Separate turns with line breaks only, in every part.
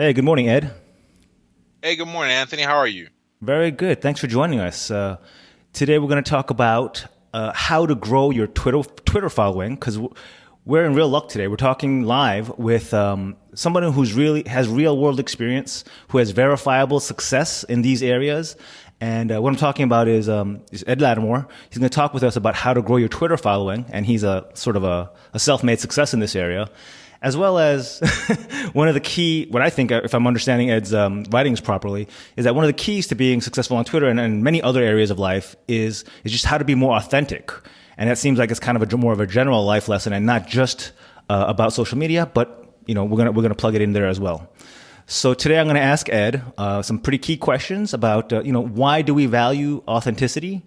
Hey, good morning, Ed.
Hey, good morning, Anthony. How are you?
Very good. Thanks for joining us. Today, we're going to talk about how to grow your Twitter following because we're in real luck today. We're talking live with someone who's really has real world experience, who has verifiable success in these areas. And what I'm talking about is Ed Latimore. He's going to talk with us about how to grow your Twitter following, and he's a sort of a self-made success in this area, as well as one of the key, what I think, if I'm understanding Ed's writings properly, is that one of the keys to being successful on Twitter and many other areas of life is just how to be more authentic. And that seems like it's kind of more of a general life lesson and not just about social media, but we're gonna plug it in there as well. So today I'm going to ask Ed some pretty key questions about why do we value authenticity,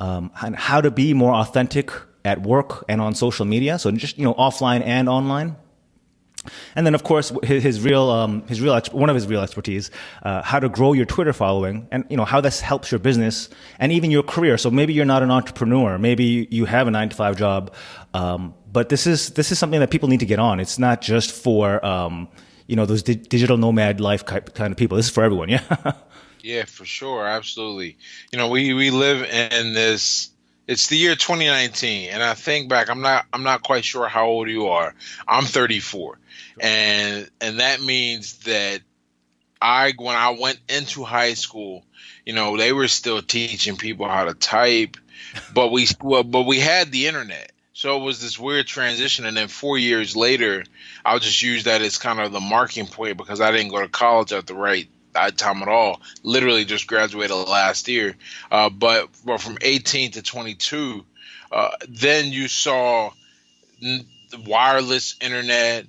and how to be more authentic at work and on social media. So just offline and online. And then, of course, one of his real expertise, how to grow your Twitter following, and how this helps your business and even your career. So maybe you're not an entrepreneur, maybe you have a 9 to 5 job, but this is something that people need to get on. It's not just for those digital nomad life kind of people. This is for everyone. Yeah.
Yeah, for sure. Absolutely. We live in this. It's the year 2019, and I think back. I'm not quite sure how old you are. I'm 34, and that means that when I went into high school, they were still teaching people how to type, but we had the internet. So it was this weird transition, and then 4 years later, I'll just use that as kind of the marking point because I didn't go to college at the right time at all. Literally just graduated last year. But from 18 to 22, then you saw the wireless internet.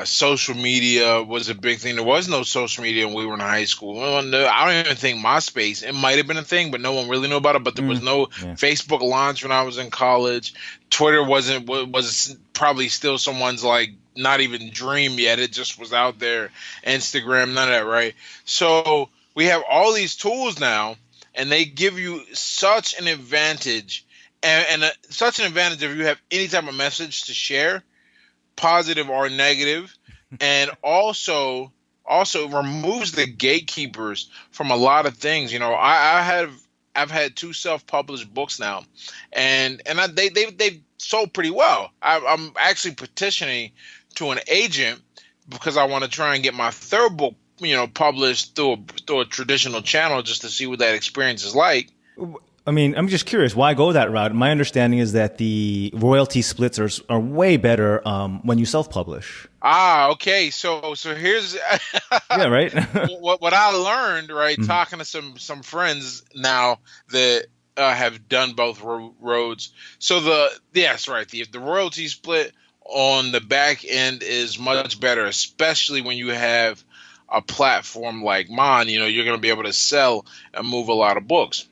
Social media was a big thing. There was no social media when we were in high school. Well, no, I don't even think MySpace. It might have been a thing, but no one really knew about it. But there was no
Yeah.
Facebook launch when I was in college. Twitter was probably still someone's like not even dream yet. It just was out there. Instagram, none of that, right? So we have all these tools now, and they give you such an advantage, and such an advantage if you have any type of message to share, positive or negative, and also removes the gatekeepers from a lot of things. I've had two self-published books now, and they've sold pretty well. I'm actually petitioning to an agent because I want to try and get my third book, published through a traditional channel just to see what that experience is like.
I mean, I'm just curious, why go that route? My understanding is that the royalty splits are way better when you self-publish.
Okay. So here's
Yeah, right.
what I learned, right?
Mhm.
Talking to some friends now that have done both roads. So yes, right. The royalty split on the back end is much better, especially when you have a platform like mine. You're going to be able to sell and move a lot of books.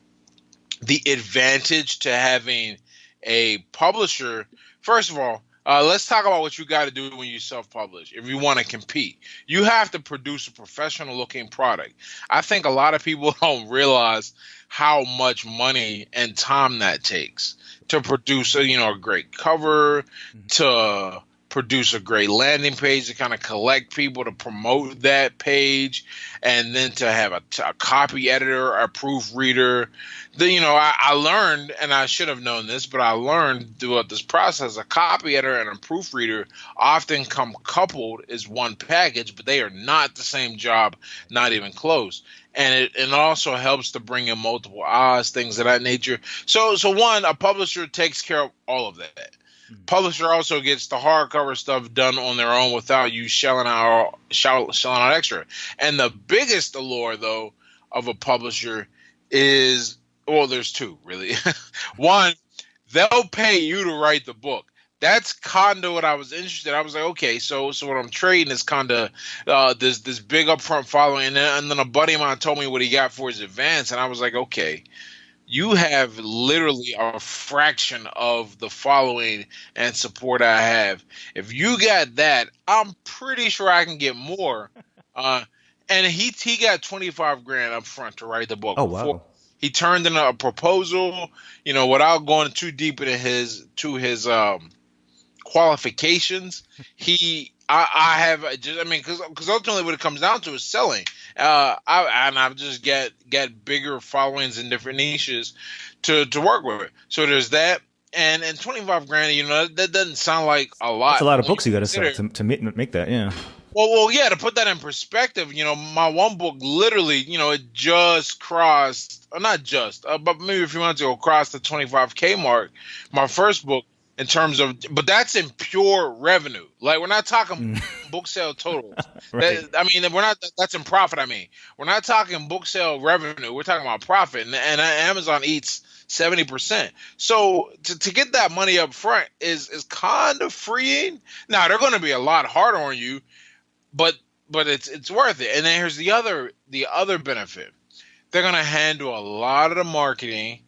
The advantage to having a publisher, first of all, let's talk about what you got to do when you self-publish. If you want to compete, you have to produce a professional-looking product. I think a lot of people don't realize how much money and time that takes to produce a great cover, to produce a great landing page, to kind of collect people to promote that page, and then to have a copy editor, a proofreader. I learned, and I should have known this, but I learned throughout this process, a copy editor and a proofreader often come coupled as one package, but they are not the same job, not even close. And it also helps to bring in multiple eyes, things of that nature. So one, a publisher takes care of all of that. Publisher also gets the hardcover stuff done on their own without you shelling out extra. And the biggest allure, though, of a publisher is, well, there's two really. One, they'll pay you to write the book. That's kind of what I was interested. I was like, okay, so what I'm trading is kind of this big upfront following, and then a buddy of mine told me what he got for his advance, and I was like, okay, you have literally a fraction of the following and support I have. If you got that, I'm pretty sure I can get more. Uh, and he got 25 grand up front to write the book
Oh,
before
wow.
he turned in a proposal. Without going too deep into his qualifications, he I have just, I mean, because ultimately what it comes down to is selling. I've just get bigger followings in different niches to work with. So there's that, and 25 grand, that doesn't sound like a
That's a
lot
lot of
when you
books you got to sell
consider.
to make that. Yeah.
Well, yeah. To put that in perspective, my one book literally, it just crossed, or not just, but maybe a few months ago, crossed the 25K mark. My first book, in terms of, but that's in pure revenue. Like, we're not talking book sale totals.
Right.
I mean, we're not. That's in profit. I mean, we're not talking book sale revenue. We're talking about profit, and Amazon eats 70%. So to get that money up front is kind of freeing. Now they're going to be a lot harder on you, but it's worth it. And then here's the other benefit. They're going to handle a lot of the marketing,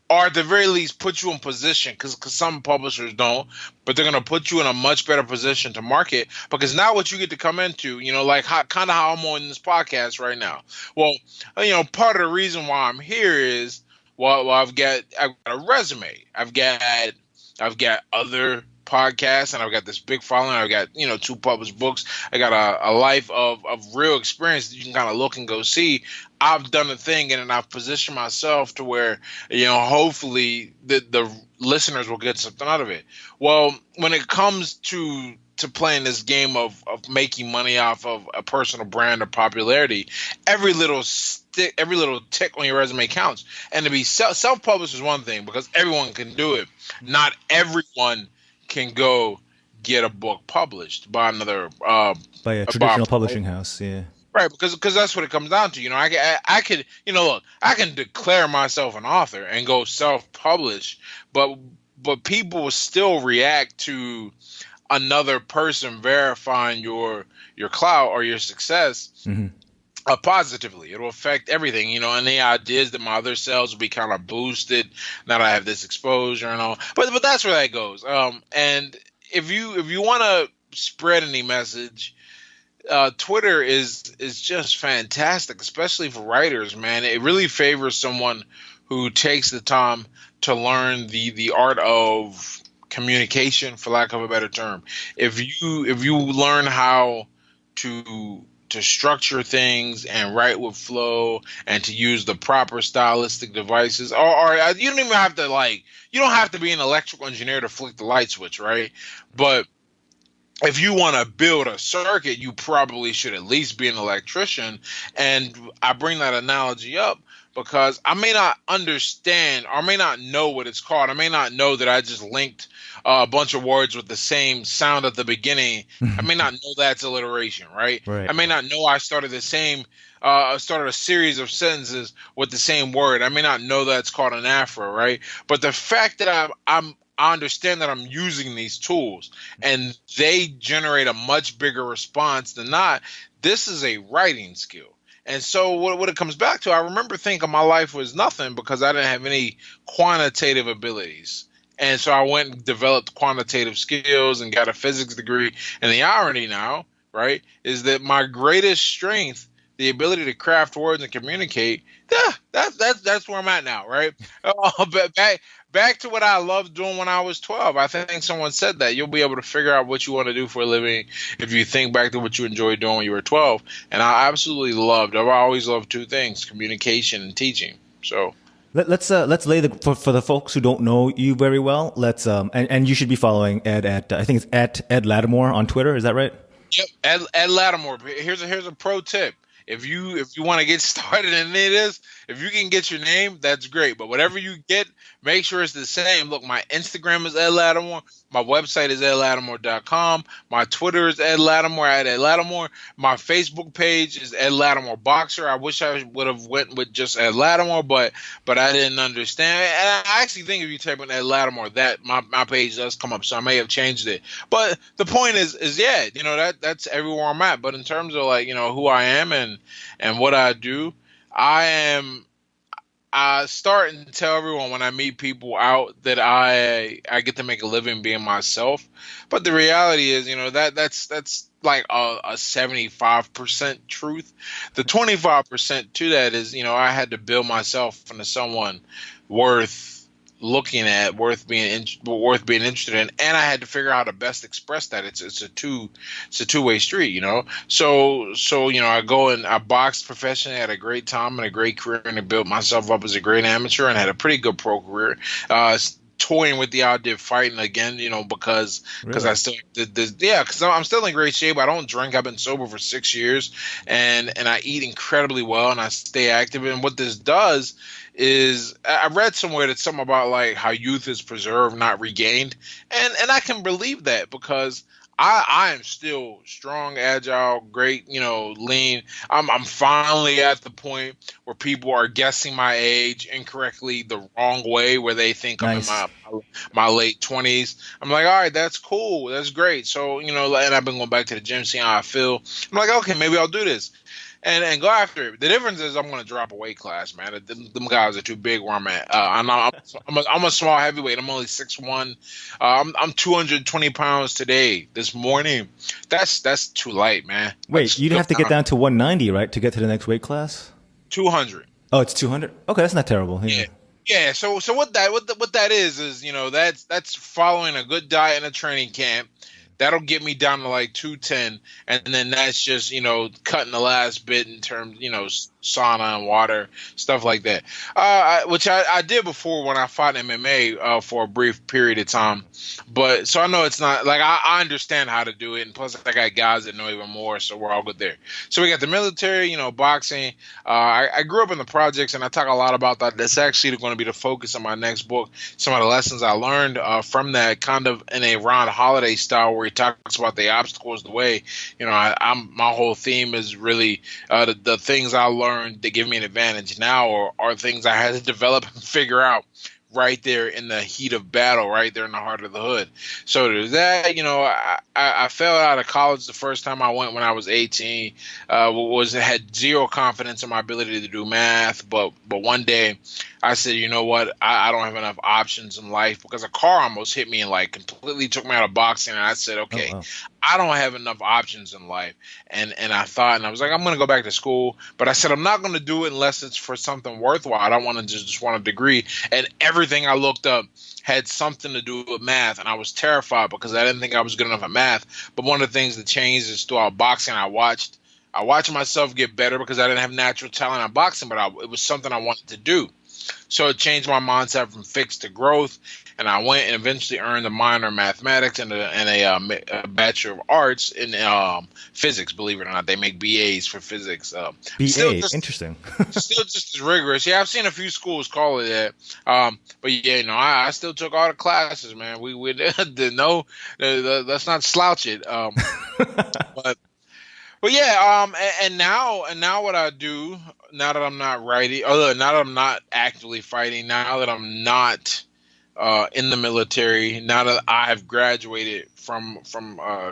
or at the very least put you in position, because some publishers don't, but they're going to put you in a much better position to market, because now what you get to come into, like kind of how I'm on this podcast right now. Well, part of the reason why I'm here is, well, I've got a resume. I've got other podcasts, and I've got this big following. I've got 2 published books. I got a life of real experience that you can kind of look and go see. I've done a thing, and then I've positioned myself to where hopefully the listeners will get something out of it. Well, when it comes to playing this game of making money off of a personal brand or popularity, every little tick on your resume counts. And to be self-published is one thing, because everyone can do it. Not everyone can go get a book published by another
By a traditional publishing house. Yeah.
Right, because that's what it comes down to. I could, look, I can declare myself an author and go self-publish, but people will still react to another person verifying your clout or your success positively. It'll affect everything, and the idea is that my other sales will be kind of boosted now that I have this exposure and all. But that's where that goes. And if you want to spread any message, Twitter is just fantastic, especially for writers, man. It really favors someone who takes the time to learn the art of communication, for lack of a better term. If you learn how to structure things and write with flow, and to use the proper stylistic devices, or you don't even have to you don't have to be an electrical engineer to flick the light switch, right? But if you want to build a circuit, you probably should at least be an electrician. And I bring that analogy up because I may not understand, or I may not know what it's called. I may not know that I just linked a bunch of words with the same sound at the beginning. I may not know that's alliteration, right? I may not know I started a series of sentences with the same word. I may not know that's called an afro, right? But the fact that I understand that I'm using these tools and they generate a much bigger response than not, this is a writing skill. And so what it comes back to, I remember thinking my life was nothing because I didn't have any quantitative abilities. And so I went and developed quantitative skills and got a physics degree. And the irony now, right, is that my greatest strength, the ability to craft words and communicate, that's where I'm at now, right? But back to what I loved doing when I was 12. I think someone said that you'll be able to figure out what you want to do for a living if you think back to what you enjoyed doing when you were 12. And I absolutely I've always loved 2 things: communication and teaching. So
let's lay for the folks who don't know you very well. Let's and you should be following Ed at I think it's at Ed Latimore on Twitter. Is that right?
Yep, Ed Latimore. Here's a pro tip. If you want to get started in this, if you can get your name, that's great. But whatever you get, make sure it's the same. Look, my Instagram is Ed Latimore. My website is edlatimore.com. My Twitter is Ed Latimore at Ed Latimore. My Facebook page is Ed Latimore Boxer. I wish I would have went with just Ed Latimore, but I didn't understand. And I actually think if you type in Ed Latimore, that my page does come up. So I may have changed it. But the point is yeah, that's everywhere I'm at. But in terms of who I am and what I do, I start and tell everyone when I meet people out that I get to make a living being myself. But the reality is, that's like a 75% truth. The 25% to that is, I had to build myself into someone worth looking at, worth being interested in, and I had to figure out how to best express that. It's a two-way street, you know. So I go and I boxed professionally, had a great time and a great career, and I built myself up as a great amateur and had a pretty good pro career. Toying with the idea of fighting again, you know, because
Really?
I still because I'm still in great shape. I don't drink. I've been sober for 6 years, and I eat incredibly well, and I stay active. And what this does is, I read somewhere that something about like how youth is preserved, not regained, and I can believe that because I am still strong, agile, great, you know, lean. I'm finally at the point where people are guessing my age incorrectly the wrong way, where they think I'm in
Nice.
my late 20s. I'm like, all right, that's cool, that's great. So, you know, and I've been going back to the gym, seeing how I feel. I'm like, okay, maybe I'll do this. And go after it. The difference is I'm going to drop a weight class, man. Them guys are too big where I'm at. I'm a small heavyweight. I'm only 6'1". I'm 220 pounds today. This morning, that's too light, man.
Wait, you'd have to get down to 190, right, to get to the next weight class?
200.
Oh, it's 200. Okay, that's not terrible.
Yeah. Yeah. So what that is, you know, that's following a good diet and a training camp. That'll get me down to like 210, and then that's just, you know, cutting the last bit in terms, you know, sauna and water, stuff like that. Which I did before when I fought MMA for a brief period of time. But so I know it's not like I understand how to do it, and plus I got guys that know even more, so we're all good there. So we got the military, you know, boxing. I grew up in the projects, and I talk a lot about that. That's actually going to be the focus of my next book. Some of the lessons I learned from that, kind of in a Ron Holiday style, where he talks about the obstacles, the way, you know, my whole theme is really the things I learned that give me an advantage now are things I had to develop and figure out right there in the heat of battle, right there in the heart of the hood. So there's that. You know, I fell out of college the first time I went when I was 18. Had zero confidence in my ability to do math, but one day I said, you know what, I don't have enough options in life, because a car almost hit me and like completely took me out of boxing. And I said, okay,
Oh, wow.
I don't have enough options in life. And I thought, and I was like, I'm going to go back to school. But I said, I'm not going to do it unless it's for something worthwhile. I don't want to just want a degree. And everything I looked up had something to do with math. And I was terrified because I didn't think I was good enough at math. But one of the things that changed is throughout boxing, I watched myself get better, because I didn't have natural talent in boxing, but it was something I wanted to do. So it changed my mindset from fixed to growth, and I went and eventually earned a minor in mathematics and a Bachelor of Arts in physics. Believe it or not, they make BAs for physics.
BA, interesting.
Still just as rigorous. Yeah, I've seen a few schools call it that. But yeah, you know, I still took all the classes, man. We let's not slouch it. But yeah, and now what I do, now that I'm not writing, now that I'm not actively fighting, now that I'm not in the military, now that I have graduated from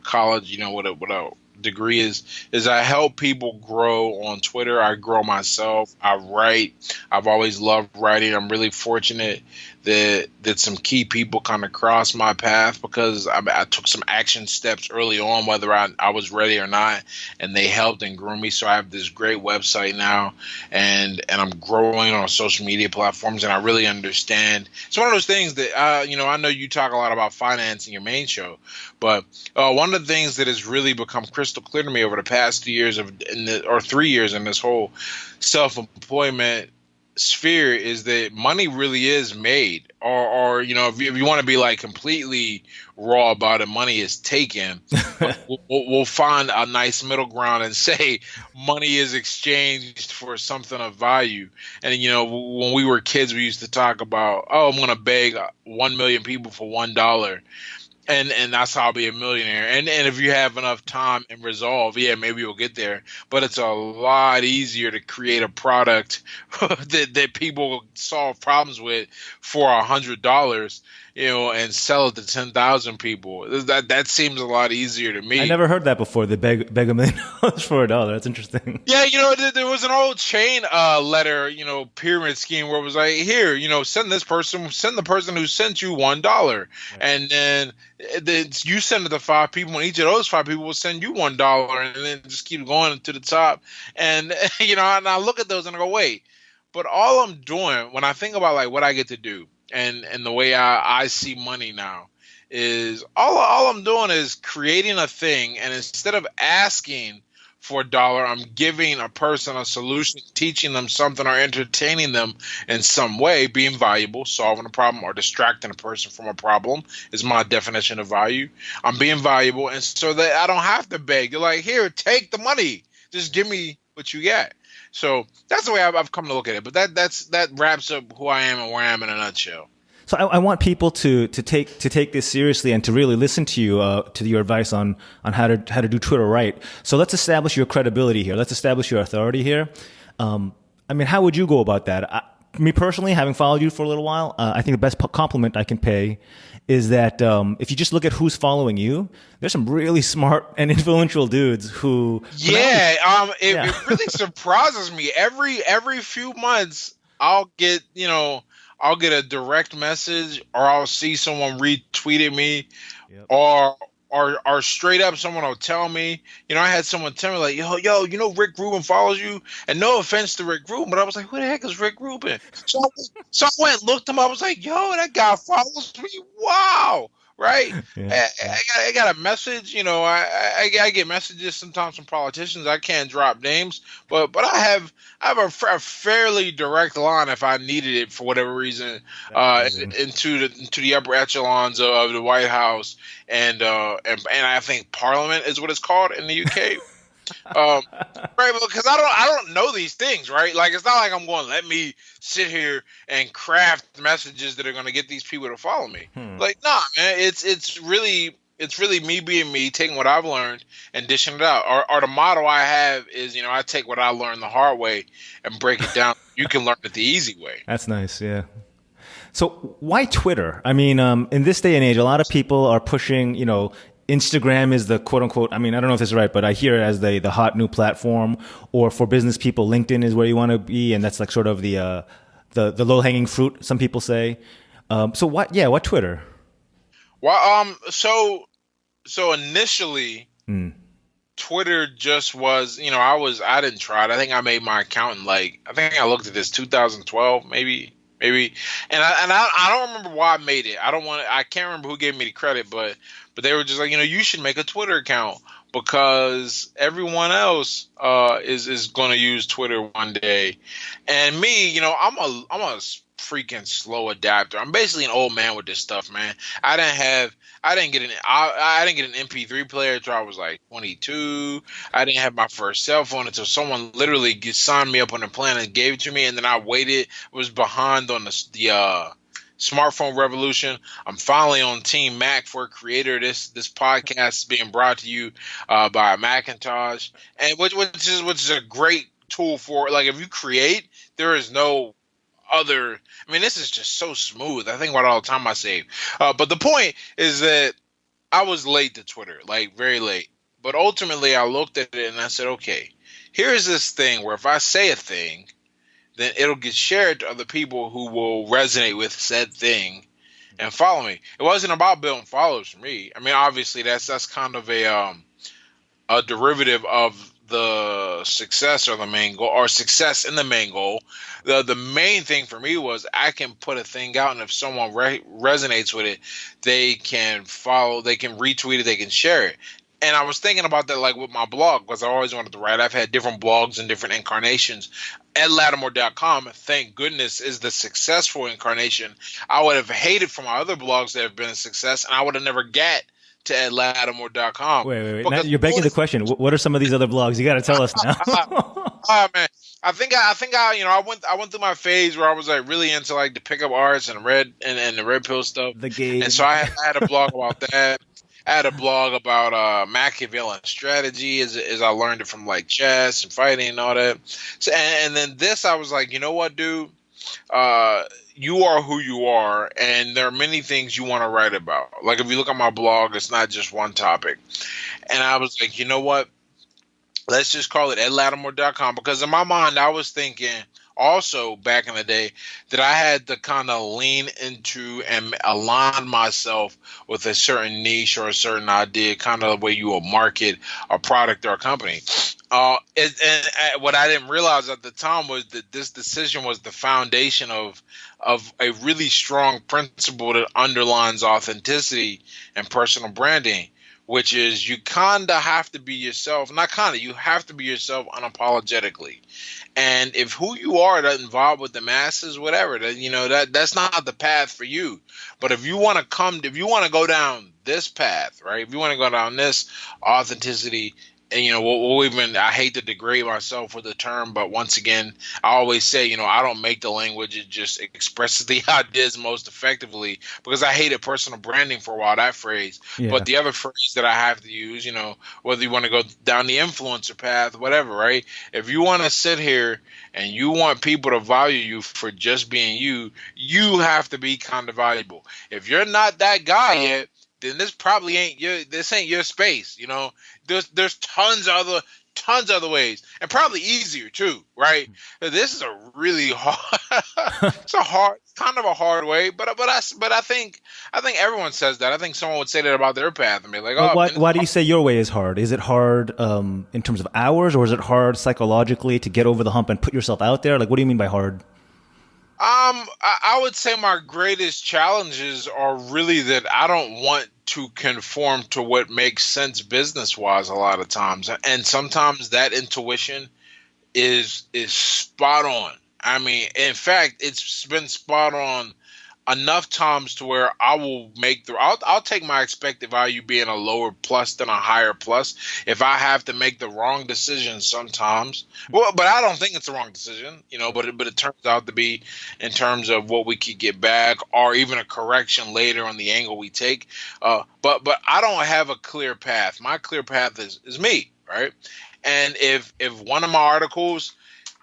college, you know, what a degree is I help people grow on Twitter. I grow myself. I write. I've always loved writing. I'm really fortunate that some key people kind of crossed my path, because I took some action steps early on, whether I was ready or not, and they helped and grew me. So I have this great website now, and I'm growing on social media platforms, and I really understand. It's one of those things that you know, I know you talk a lot about finance in your main show, but one of the things that has really become crystal clear to me over the past 2 years or 3 years in this whole self-employment sphere is that money really is made, or you know, if you want to be like completely raw about it, money is taken. We'll find a nice middle ground and say money is exchanged for something of value. And you know, when we were kids, we used to talk about, oh, I'm going to beg 1 million people for $1. And that's how I'll be a millionaire. And if you have enough time and resolve, yeah, maybe you'll get there. But it's a lot easier to create a product that people solve problems with for $100, you know, and sell it to 10,000 people. That seems a lot easier to me.
I never heard that before. They beg $1 million for $1. That's interesting.
Yeah, you know, there was an old chain letter, you know, pyramid scheme where it was like, here, you know, send the person who sent you $1, right. And then you send it to 5 people, and each of those 5 people will send you $1, and then just keep going to the top. And you know, and I look at those and I go, wait, but all I'm doing when I think about like what I get to do, and the way I see money now is all I'm doing is creating a thing, and instead of asking for $1, I'm giving a person a solution, teaching them something, or entertaining them in some way, being valuable, solving a problem, or distracting a person from a problem is my definition of value. I'm being valuable, and so that I don't have to beg. You're like, here, take the money. Just give me what you got. So that's the way I've come to look at it. But that wraps up who I am and where I am in a nutshell.
So I want people to take this seriously and to really listen to you to your advice on how to do Twitter right. So let's establish your credibility here. Let's establish your authority here. I mean, how would you go about that? Me personally, having followed you for a little while, I think the best compliment I can pay is that if you just look at who's following you, there's some really smart and influential dudes who.
It really surprises me. Every few months, I'll get a direct message, or I'll see someone retweeted me, yep. or straight up someone will tell me. I had someone tell me like, yo, Rick Rubin follows you, and no offense to Rick Rubin, but I was like, who the heck is Rick Rubin? So I went and looked him up. I was like, yo, that guy follows me. Wow. Right. Yeah. I got a message. I get messages sometimes from politicians. I can't drop names, but I have a fairly direct line if I needed it for whatever reason into the upper echelons of the White House and I think Parliament is what it's called in the UK. Right, because I don't know these things, right? Like, it's not like I'm going, let me sit here and craft messages that are going to get these people to follow me. Like, nah, man, it's really me being me, taking what I've learned and dishing it out. Or the motto I have is, I take what I learned the hard way and break it down. You can learn it the easy way.
That's nice, yeah. So why Twitter? I mean, in this day and age, a lot of people are pushing, Instagram is the quote unquote, I mean, I don't know if this is right, but I hear it as the hot new platform, or for business people, LinkedIn is where you want to be. And that's like sort of the low hanging fruit, some people say. So what Twitter?
Well, so initially Twitter just was, I didn't try it. I think I made my account in I think I looked at this 2012, maybe. And I don't remember why I made it. I can't remember who gave me the credit, but they were just like, you should make a Twitter account because everyone else is going to use Twitter one day. And me, I'm a freaking slow adapter. I'm basically an old man with this stuff, man. I didn't get an MP3 player until I was like 22. I didn't have my first cell phone until someone literally signed me up on the plan and gave it to me, and then I waited. Was behind on the smartphone revolution. I'm finally on Team Mac for Creator. This podcast is being brought to you by Macintosh, and which is a great tool for, like, if you create, there is no other. I mean, this is just so smooth. I think about it all the time I save. But the point is that I was late to Twitter, like very late. But ultimately, I looked at it and I said, okay, here's this thing where if I say a thing, then it'll get shared to other people who will resonate with said thing and follow me. It wasn't about building followers for me. I mean, obviously, that's kind of a derivative of the success or the main goal, or success in the main goal. The main thing for me was I can put a thing out, and if someone resonates with it, they can follow, they can retweet it, they can share it. And I was thinking about that, like with my blog, because I always wanted to write. I've had different blogs and different incarnations. At Latimore.com, thank goodness, is the successful incarnation. I would have hated for my other blogs that have been a success, and I would have never got to Latimore.com.
Wait. Now you're begging the question. What are some of these other blogs? You got to tell us now.
Man, I think I went through my phase where I was like really into like the pickup arts and the red pill stuff.
The game.
And so I had a blog about that. I had a blog about Machiavellian strategy as I learned it from like chess and fighting and all that. So and then this, I was like, you know what, dude? You are who you are, and there are many things you want to write about. Like if you look at my blog, it's not just one topic. And I was like, you know what? Let's just call it Latimore.com, because in my mind, I was thinking also back in the day that I had to kind of lean into and align myself with a certain niche or a certain idea, kind of the way you will market a product or a company. What I didn't realize at the time was that this decision was the foundation of a really strong principle that underlines authenticity and personal branding, which is you kind of have to be yourself. Not kind of, you have to be yourself unapologetically. And if who you are doesn't vibe with the masses, whatever, then that's not the path for you. But if you want to go down this path, right? If you want to go down this authenticity, and I hate to degrade myself with the term, but once again, I always say, I don't make the language; it just expresses the ideas most effectively. Because I hated personal branding for a while, that phrase.
Yeah.
But the other phrase that I have to use, whether you want to go down the influencer path, whatever, right? If you want to sit here and you want people to value you for just being you, you have to be kind of valuable. If you're not that guy yet, then this probably ain't your space. There's tons of other ways, and probably easier too, right? This is a really hard it's kind of a hard way, but I think everyone says that. I think someone would say that about their path and be like,
oh, why do you say your way is hard? Is it hard in terms of hours, or is it hard psychologically to get over the hump and put yourself out there? Like, what do you mean by hard?
I would say my greatest challenges are really that I don't want to conform to what makes sense business wise a lot of times. And sometimes that intuition is spot on. I mean, in fact, it's been spot on enough times to where I will I'll take my expected value being a lower plus than a higher plus if I have to make the wrong decision sometimes. Well, but I don't think it's the wrong decision, but it turns out to be in terms of what we could get back or even a correction later on the angle we take. But I don't have a clear path. My clear path is me, right? And if one of my articles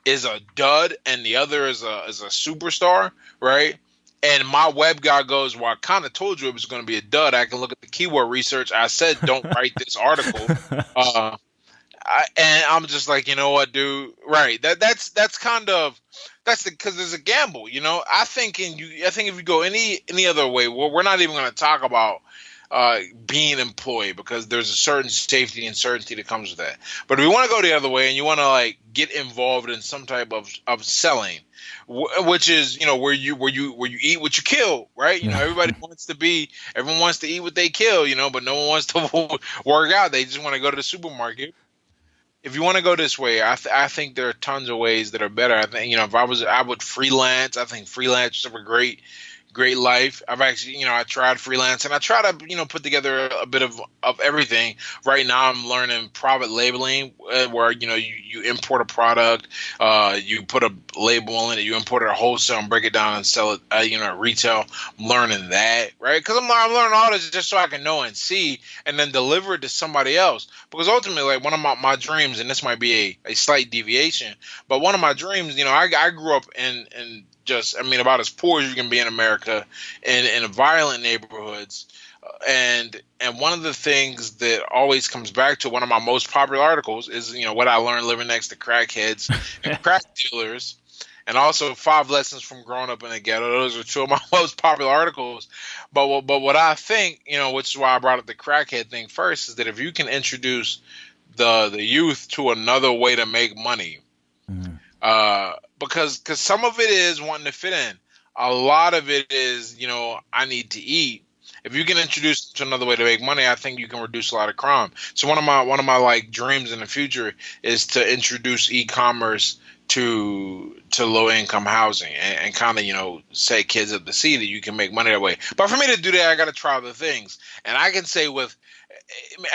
is a dud and the other is a superstar, right? And my web guy goes, well, I kind of told you it was going to be a dud. I can look at the keyword research. I said, don't write this article. And I'm just like, you know what, dude? Right. That's because there's a gamble, I think if you go any other way, well, we're not even going to talk about being employed because there's a certain safety and certainty that comes with that. But if you want to go the other way and you want to like get involved in some type of selling, which is where you eat what you kill, right? Everyone wants to eat what they kill, but no one wants to work out. They just want to go to the supermarket. If you want to go this way, I think there are tons of ways that are better. I think if I would freelance. I think freelance is a great life. I've actually, I tried freelance and I try to, put together a bit of everything. Right now I'm learning private labeling where, you import a product, you put a label on it, you import it at wholesale and break it down and sell it, at retail. I'm learning that, right? Because I'm learning all this just so I can know and see and then deliver it to somebody else. Because ultimately, like one of my dreams, and this might be a slight deviation, but one of my dreams, I grew up in about as poor as you can be in America in violent neighborhoods. And one of the things that always comes back to one of my most popular articles is, what I learned living next to crackheads and crack dealers, and also 5 lessons from growing up in the ghetto. Those are 2 of my most popular articles. But what I think, which is why I brought up the crackhead thing first, is that if you can introduce the youth to another way to make money, because some of it is wanting to fit in. A lot of it is, I need to eat. If you can introduce to another way to make money, I think you can reduce a lot of crime. So one of my like dreams in the future is to introduce e-commerce to low income housing and kind of, set kids up to see that you can make money that way. But for me to do that, I got to try other things. And I can say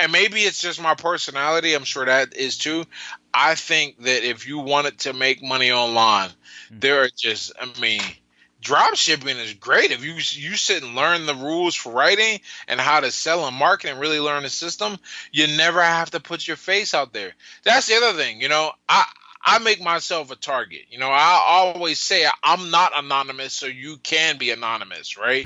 and maybe it's just my personality, I'm sure that is too. I think that if you wanted to make money online, there are just, drop shipping is great. If you sit and learn the rules for writing and how to sell and market and really learn the system, you never have to put your face out there. That's the other thing, I make myself a target. I always say I'm not anonymous, so you can be anonymous, right?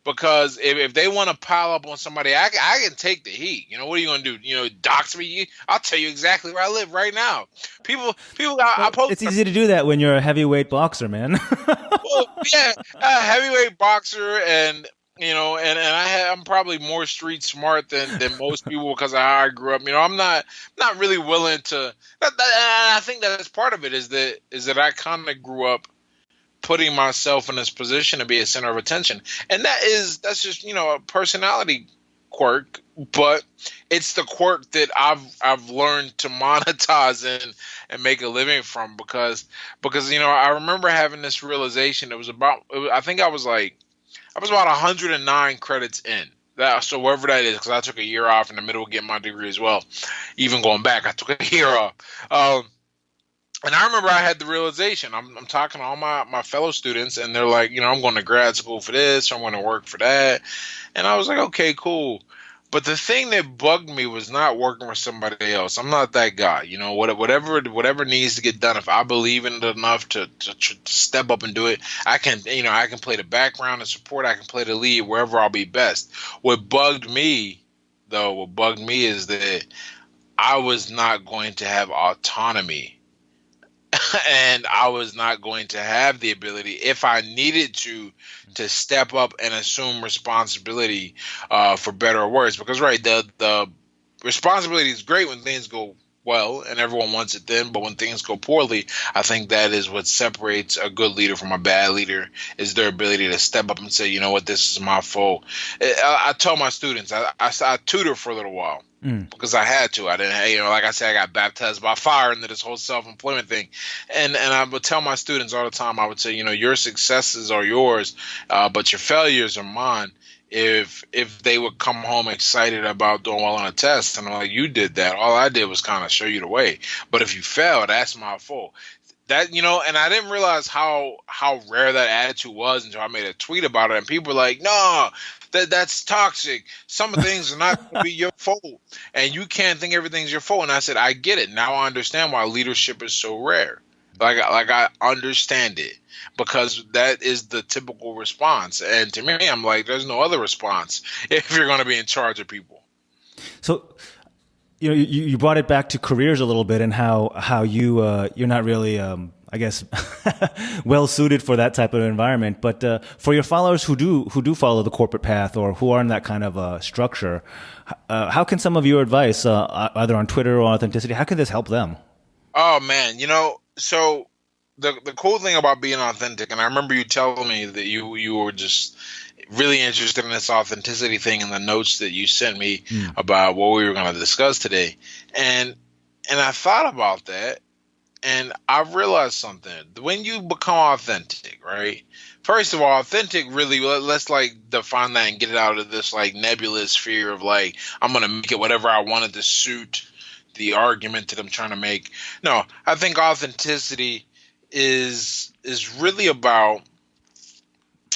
Because if they want to pile up on somebody, I can take the heat. What are you going to do? Dox me? I'll tell you exactly where I live right now. I post.
It's easy to do that when you're a heavyweight boxer, man.
Well, yeah, a heavyweight boxer, and I'm probably more street smart than most people because of how I grew up. I'm not really willing to. I think that's part of it is that I kind of grew up putting myself in this position to be a center of attention, and that's just a personality quirk, but it's the quirk that I've learned to monetize and make a living from because I remember having this realization. I think I was about 109 credits in. So wherever that is, because I took a year off in the middle of getting my degree as well. Even going back, I took a year off. And I remember I had the realization. I'm talking to all my fellow students, and they're like, I'm going to grad school for this, or I'm going to work for that. And I was like, okay, cool. But the thing that bugged me was not working with somebody else. I'm not that guy. Whatever needs to get done. If I believe in it enough to step up and do it, I can play the background and support. I can play the lead wherever I'll be best. What bugged me is that I was not going to have autonomy and I was not going to have the ability, if I needed to step up and assume responsibility for better or worse. Because the responsibility is great when things go well and everyone wants it then, but when things go poorly, I think that is what separates a good leader from a bad leader, is their ability to step up and say, you know what, this is my fault. I tell my students, I tutor for a little while. Because I had to. I didn't, like I said, I got baptized by fire into this whole self-employment thing. And I would tell my students all the time, I would say, your successes are yours, but your failures are mine. If they would come home excited about doing well on a test, and I'm like, you did that. All I did was kind of show you the way. But if you fail, that's my fault. And I didn't realize how rare that attitude was until I made a tweet about it, and people were like, "No, that's toxic. Some of things are not going to be your fault, and you can't think everything's your fault." And I said, "I get it. Now I understand why leadership is so rare. Like I understand it, because that is the typical response. And to me, I'm like, there's no other response if you're going to be in charge of people."
So, you brought it back to careers a little bit, and how you're not really, I guess, well suited for that type of environment. But for your followers who do follow the corporate path, or who are in that kind of structure, how can some of your advice, either on Twitter or authenticity, how can this help them?
Oh man, so the cool thing about being authentic, and I remember you telling me that you were just really interested in this authenticity thing in the notes that you sent me about what we were going to discuss today. And I thought about that, and I realized something. When you become authentic, right? First of all, authentic really, let's like define that and get it out of this like nebulous sphere of like, I'm going to make it whatever I wanted to suit the argument that I'm trying to make. No, I think authenticity is really about,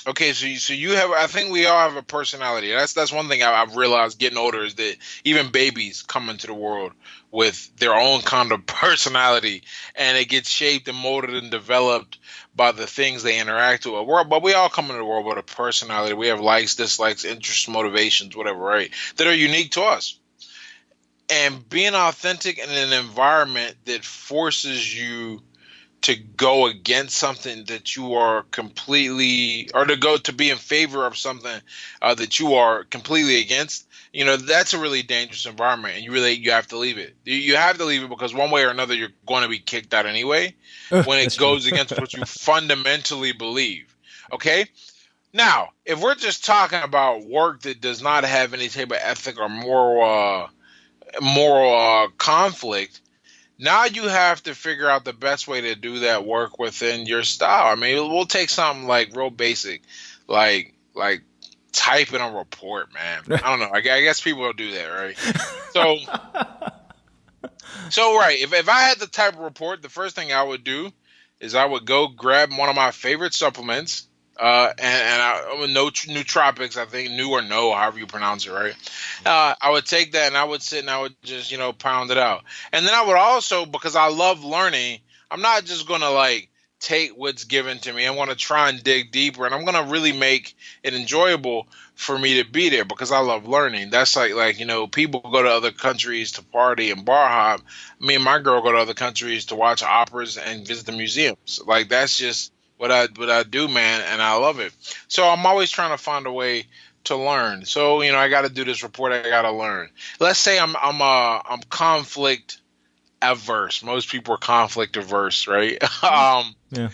okay, so you have, I think we all have a personality. That's one thing I've realized getting older, is that even babies come into the world with their own kind of personality, and it gets shaped and molded and developed by the things they interact with. But we all come into the world with a personality. We have likes, dislikes, interests, motivations, whatever, right? That are unique to us. And being authentic in an environment that forces you to go against something that you are completely, or to be in favor of something that you are completely against, that's a really dangerous environment, and you have to leave it. You have to leave it, because one way or another you're going to be kicked out anyway when it goes against what you fundamentally believe. Okay? Now, if we're just talking about work that does not have any type of ethic or moral conflict, now you have to figure out the best way to do that work within your style. I mean, we'll take something like real basic, like typing a report, man. I don't know. I guess people will do that, right? So right. If I had to type a report, the first thing I would do is I would go grab one of my favorite supplements, and nootropics, I think, new or no, however you pronounce it, right? I would take that and I would sit and I would just, pound it out. And then I would also, because I love learning, I'm not just going to like take what's given to me. I want to try and dig deeper, and I'm going to really make it enjoyable for me to be there, because I love learning. That's like people go to other countries to party and bar hop. Me and my girl go to other countries to watch operas and visit the museums. Like, that's just what I do, man, and I love it. So I'm always trying to find a way to learn. So, I got to do this report. I got to learn. Let's say I'm conflict averse. Most people are conflict averse, right?
Yeah.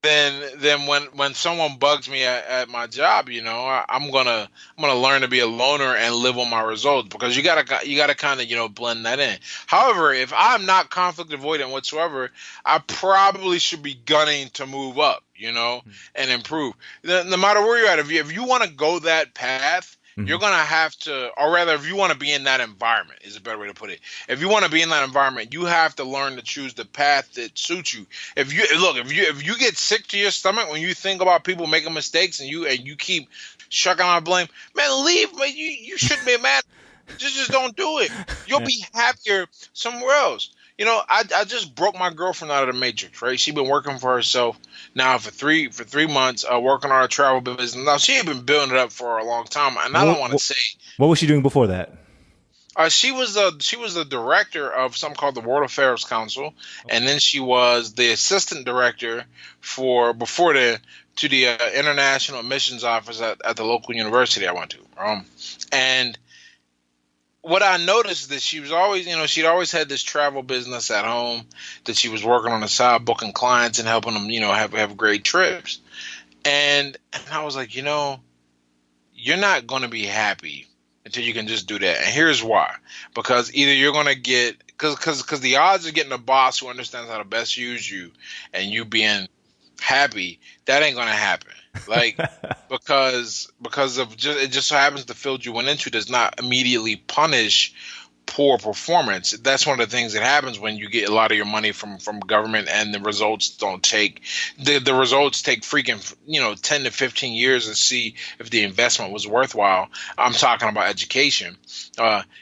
Then when someone bugs me at my job, I'm gonna learn to be a loner and live on my results, because you gotta kind of blend that in. However, if I'm not conflict avoidant whatsoever, I probably should be gunning to move up, and improve. No matter where you're at, if you want to go that path, you're gonna have to, or rather, if you want to be in that environment, is a better way to put it. If you want to be in that environment, you have to learn to choose the path that suits you. If you get sick to your stomach when you think about people making mistakes, and you keep shucking on blame, man, leave. Man, you shouldn't be mad. Just don't do it. You'll be happier somewhere else. I just broke my girlfriend out of the matrix, right? She's been working for herself now for 3 months, working on her travel business. Now, she had been building it up for a long time, and I don't want to say.
What was she doing before that?
She was the director of something called the World Affairs Council, and then she was the assistant director to the international admissions office at the local university I went to. And what I noticed is that she was always, she'd always had this travel business at home that she was working on the side, booking clients and helping them, have great trips. And I was like, you're not going to be happy until you can just do that. And here's why. Because either you're going to get, because the odds of getting a boss who understands how to best use you and you being happy, that ain't going to happen. Like, because of it just so happens the field you went into does not immediately punish poor performance. That's one of the things that happens when you get a lot of your money from government, and the results don't take the results take freaking 10 to 15 years to see if the investment was worthwhile. I'm talking about education.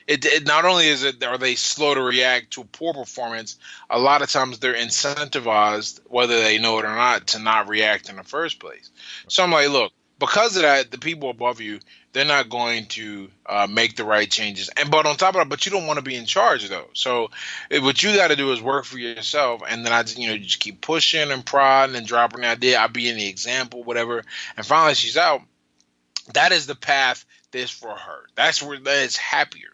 It not only are they slow to react to poor performance, a lot of times they're incentivized, whether they know it or not, to not react in the first place. So I'm like, look, because of that, the people above you, they're not going to make the right changes. But on top of that, but you don't want to be in charge though. So what you got to do is work for yourself. And then I just, just keep pushing and prodding and dropping the idea. I'll be in the example, whatever. And finally she's out. That is the path that's for her. That's where that is happier.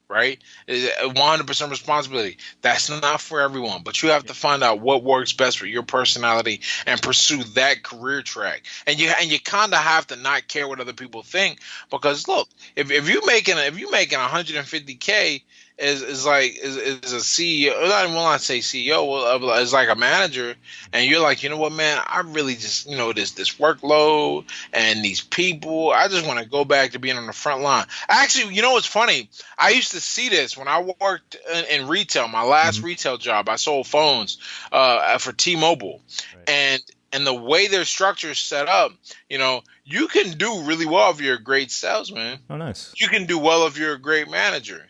Right? 100% responsibility. That's not for everyone, but you have to find out what works best for your personality and pursue that career track. And you kind of have to not care what other people think, because look, if you're making 150K is a CEO, not say CEO, is like a manager, and you're like, you know what, man, I really just this workload and these people, I just want to go back to being on the front line. Actually, what's funny? I used to see this when I worked in retail. My last retail job, I sold phones for T-Mobile, right. And the way their structure is set up, you can do really well if you're a great salesman.
Oh, nice.
You can do well if you're a great manager.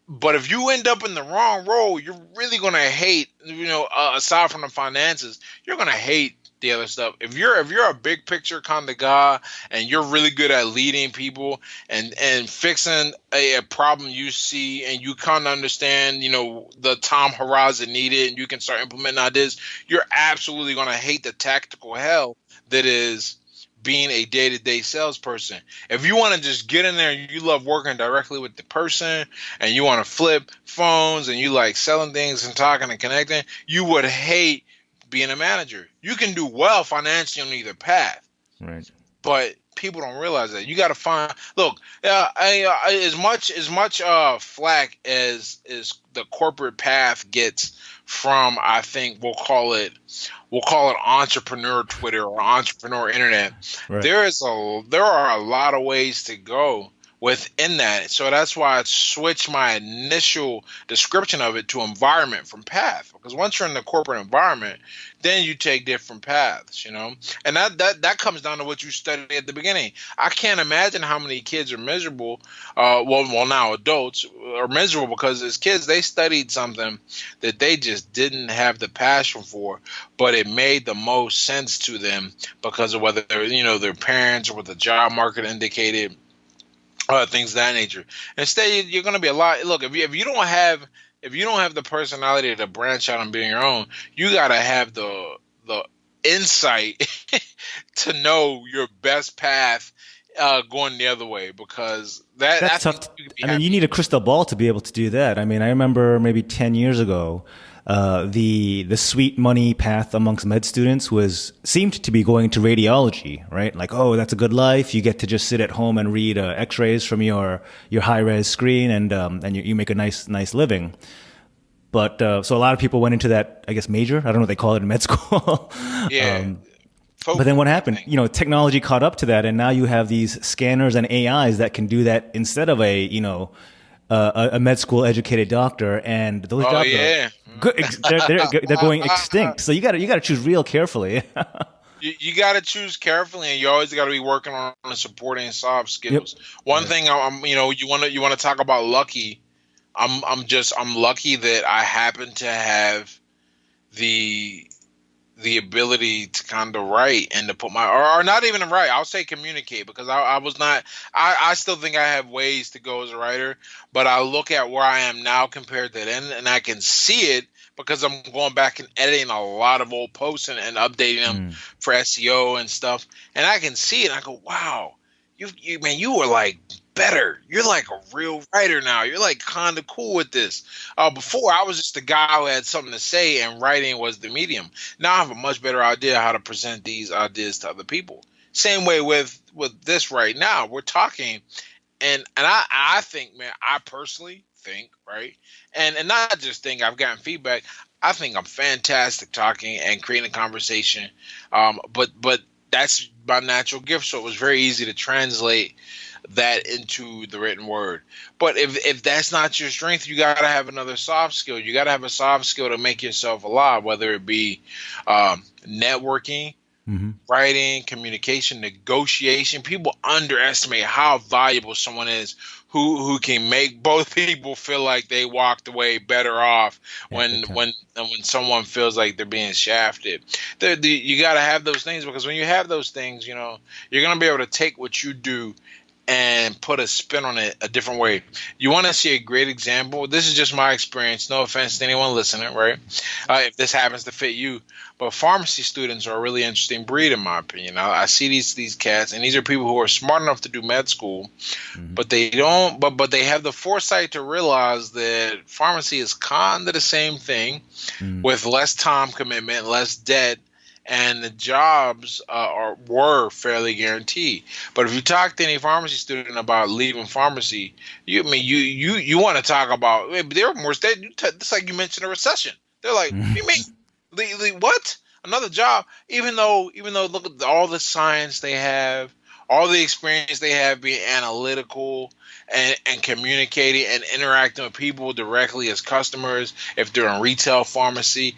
But if you end up in the wrong role, you're really going to hate, aside from the finances, you're going to hate the other stuff. If you're a big picture kind of guy and you're really good at leading people and fixing a problem you see, and you kind of understand, the time horizon needed, and you can start implementing ideas, you're absolutely going to hate the tactical hell that is being a day-to-day salesperson. If you want to just get in there and you love working directly with the person and you want to flip phones and you like selling things and talking and connecting, you would hate being a manager. You can do well financially on either path,
right? But
people don't realize that. You got to find. Look, as much flack as the corporate path gets from, I think we'll call it entrepreneur Twitter or entrepreneur internet. Right. There are a lot of ways to go within that. So that's why I switched my initial description of it to environment from path. Because once you're in the corporate environment, then you take different paths, And that comes down to what you studied at the beginning. I can't imagine how many kids are miserable. Well, now adults are miserable because as kids they studied something that they just didn't have the passion for, but it made the most sense to them because of whether their parents or what the job market indicated. Things of that nature. Instead, you're going to be a lot. Look, if you don't have the personality to branch out and be your own, you got to have the insight to know your best path going the other way, because that I
That's tough.
think you could be
I mean, you
happy.
need a crystal ball to be able to do that. I mean, I remember maybe 10 years ago, the sweet money path amongst med students seemed to be going to radiology, right? Like, oh, that's a good life. You get to just sit at home and read X-rays from your high res screen, and you make a nice living. But so a lot of people went into that, I guess, major. I don't know what they call it in med school.
Yeah,
But then
focus,
what
I
happened?
think.
Technology caught up to that, and now you have these scanners and AIs that can do that instead of a med school educated doctor, and those
Oh
jobs are
yeah.
good. They're going extinct. So you got to choose real carefully.
You got to choose carefully, and you always got to be working on the supporting soft
Yep.
skills. One thing, you want to talk about lucky. I'm lucky that I happen to have the ability to kind of write and to put or not even write. I'll say communicate, because I was not. I still think I have ways to go as a writer, but I look at where I am now compared to then, and I can see it because I'm going back and editing a lot of old posts and updating them for SEO and stuff, and I can see it. And I go, wow, you were like better. You're like a real writer now. You're like kind of cool with this. Before I was just a guy who had something to say, and writing was the medium. Now I have a much better idea how to present these ideas to other people. Same way with this right now. We're talking, and I think, man, I personally think, right, and not just think. I've gotten feedback. I think I'm fantastic talking and creating a conversation. But that's my natural gift, so it was very easy to translate that into the written word. But if that's not your strength, you got to have another soft skill. You got to have a soft skill to make yourself alive, whether it be networking, writing, communication, negotiation. People underestimate how valuable someone is who can make both people feel like they walked away better off when someone feels like they're being shafted. You got to have those things, because when you have those things, you're going to be able to take what you do and put a spin on it a different way. You want to see a great example? This is just my experience. No offense to anyone listening, right? If this happens to fit you, but pharmacy students are a really interesting breed, in my opinion. I see these cats, and these are people who are smart enough to do med school, but they don't. But they have the foresight to realize that pharmacy is kind of the same thing, with less time commitment, less debt, and the jobs were fairly guaranteed. But if you talk to any pharmacy student about leaving pharmacy, you want to talk about, they're more it's like you mentioned a recession. They're like, you mean what? Another job? Even though look at all the science they have, all the experience they have being analytical and communicating and interacting with people directly as customers, if they're in retail pharmacy,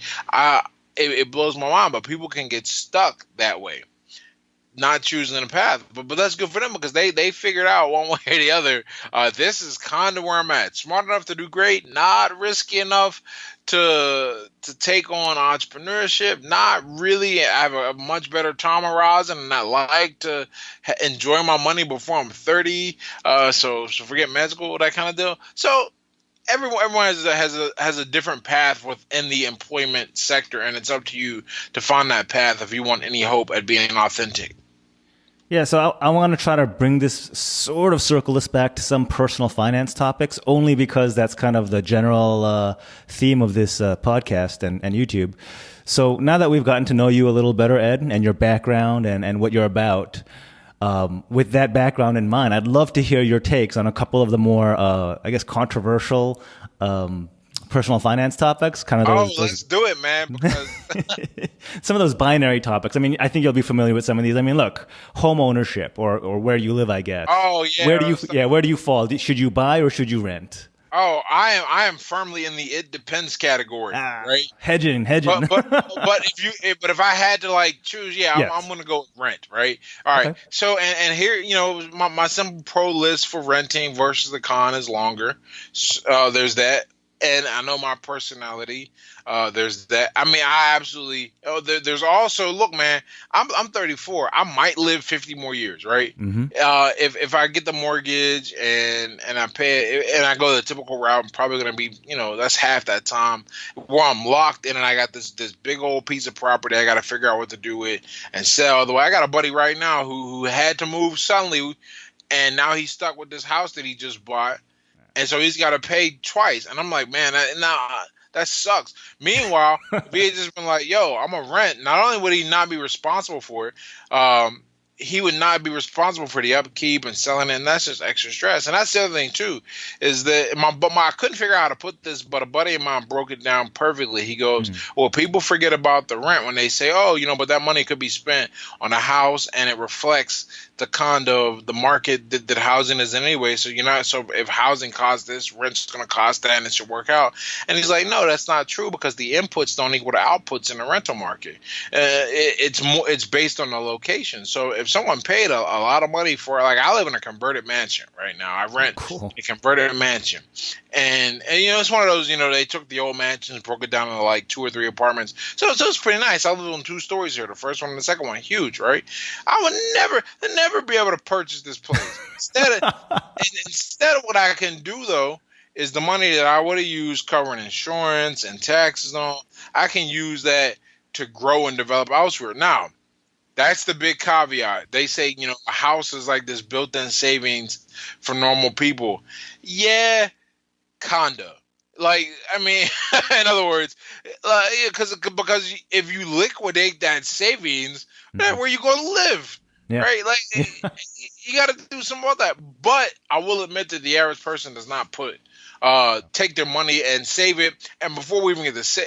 it blows my mind. But people can get stuck that way, not choosing a path. But that's good for them, because they figured out one way or the other, this is kind of where I'm at. Smart enough to do great, not risky enough to take on entrepreneurship, not really. I have a much better time horizon, and I like to enjoy my money before I'm 30. So forget med school, that kind of deal. So everyone has a different path within the employment sector, and it's up to you to find that path if you want any hope at being authentic.
Yeah, so I want to try to bring this, sort of circle this back to some personal finance topics, only because that's kind of the general theme of this podcast and YouTube. So now that we've gotten to know you a little better, Ed, and your background and what you're about, with that background in mind, I'd love to hear your takes on a couple of the more, I guess, controversial personal finance topics. Kind of those.
Let's do it, man. Because
some of those binary topics. I mean, I think you'll be familiar with some of these. I mean, look, home ownership or where you live, I guess.
Oh yeah.
Where do you fall? Should you buy or should you rent?
Oh, I am firmly in the it depends category, right?
Hedging.
But if I had to like choose,
Yes.
I'm gonna go with rent, right? All right.
Okay.
So and here, my simple pro list for renting versus the con is longer. There's that. and I know my personality. There's that. I mean, I absolutely. Oh, there's also, look, man. I'm 34. I might live 50 more years, right?
Mm-hmm.
If I get the mortgage and I pay it, and I go the typical route, I'm probably gonna be, that's half that time where I'm locked in, and I got this big old piece of property I got to figure out what to do with and sell. Although I got a buddy right now who had to move suddenly, and now he's stuck with this house that he just bought. And so he's got to pay twice. And I'm like, man, that sucks. Meanwhile, if he had just been like, yo, I'm a rent, not only would he not be responsible for it, he would not be responsible for the upkeep and selling it, and that's just extra stress. And that's the other thing too, is that I couldn't figure out how to put this, but a buddy of mine broke it down perfectly. He goes, well, people forget about the rent when they say, oh, but that money could be spent on a house, and it reflects the kind of the market that housing is in anyway. So so if housing costs this, rent's going to cost that, and it should work out. And he's like, no, that's not true, because the inputs don't equal the outputs in the rental market. It's based on the location. So if someone paid a lot of money for it, like I live in a converted mansion right now. I rent a converted mansion. And it's one of those, they took the old mansions, broke it down into like 2 or 3 apartments. So it's pretty nice. I live on 2 stories here. The first one and the second one, huge, right? I would never be able to purchase this place. Instead of what I can do though, is the money that I would have used covering insurance and taxes on, I can use that to grow and develop elsewhere. Now, that's the big caveat. They say, a house is like this built-in savings for normal people. Yeah, kinda. Like, I mean, in other words, because if you liquidate that savings, then where you going to live? Yeah. Right? Like, you got to do some more of that. But I will admit that the average person does not take their money and save it. And before we even get to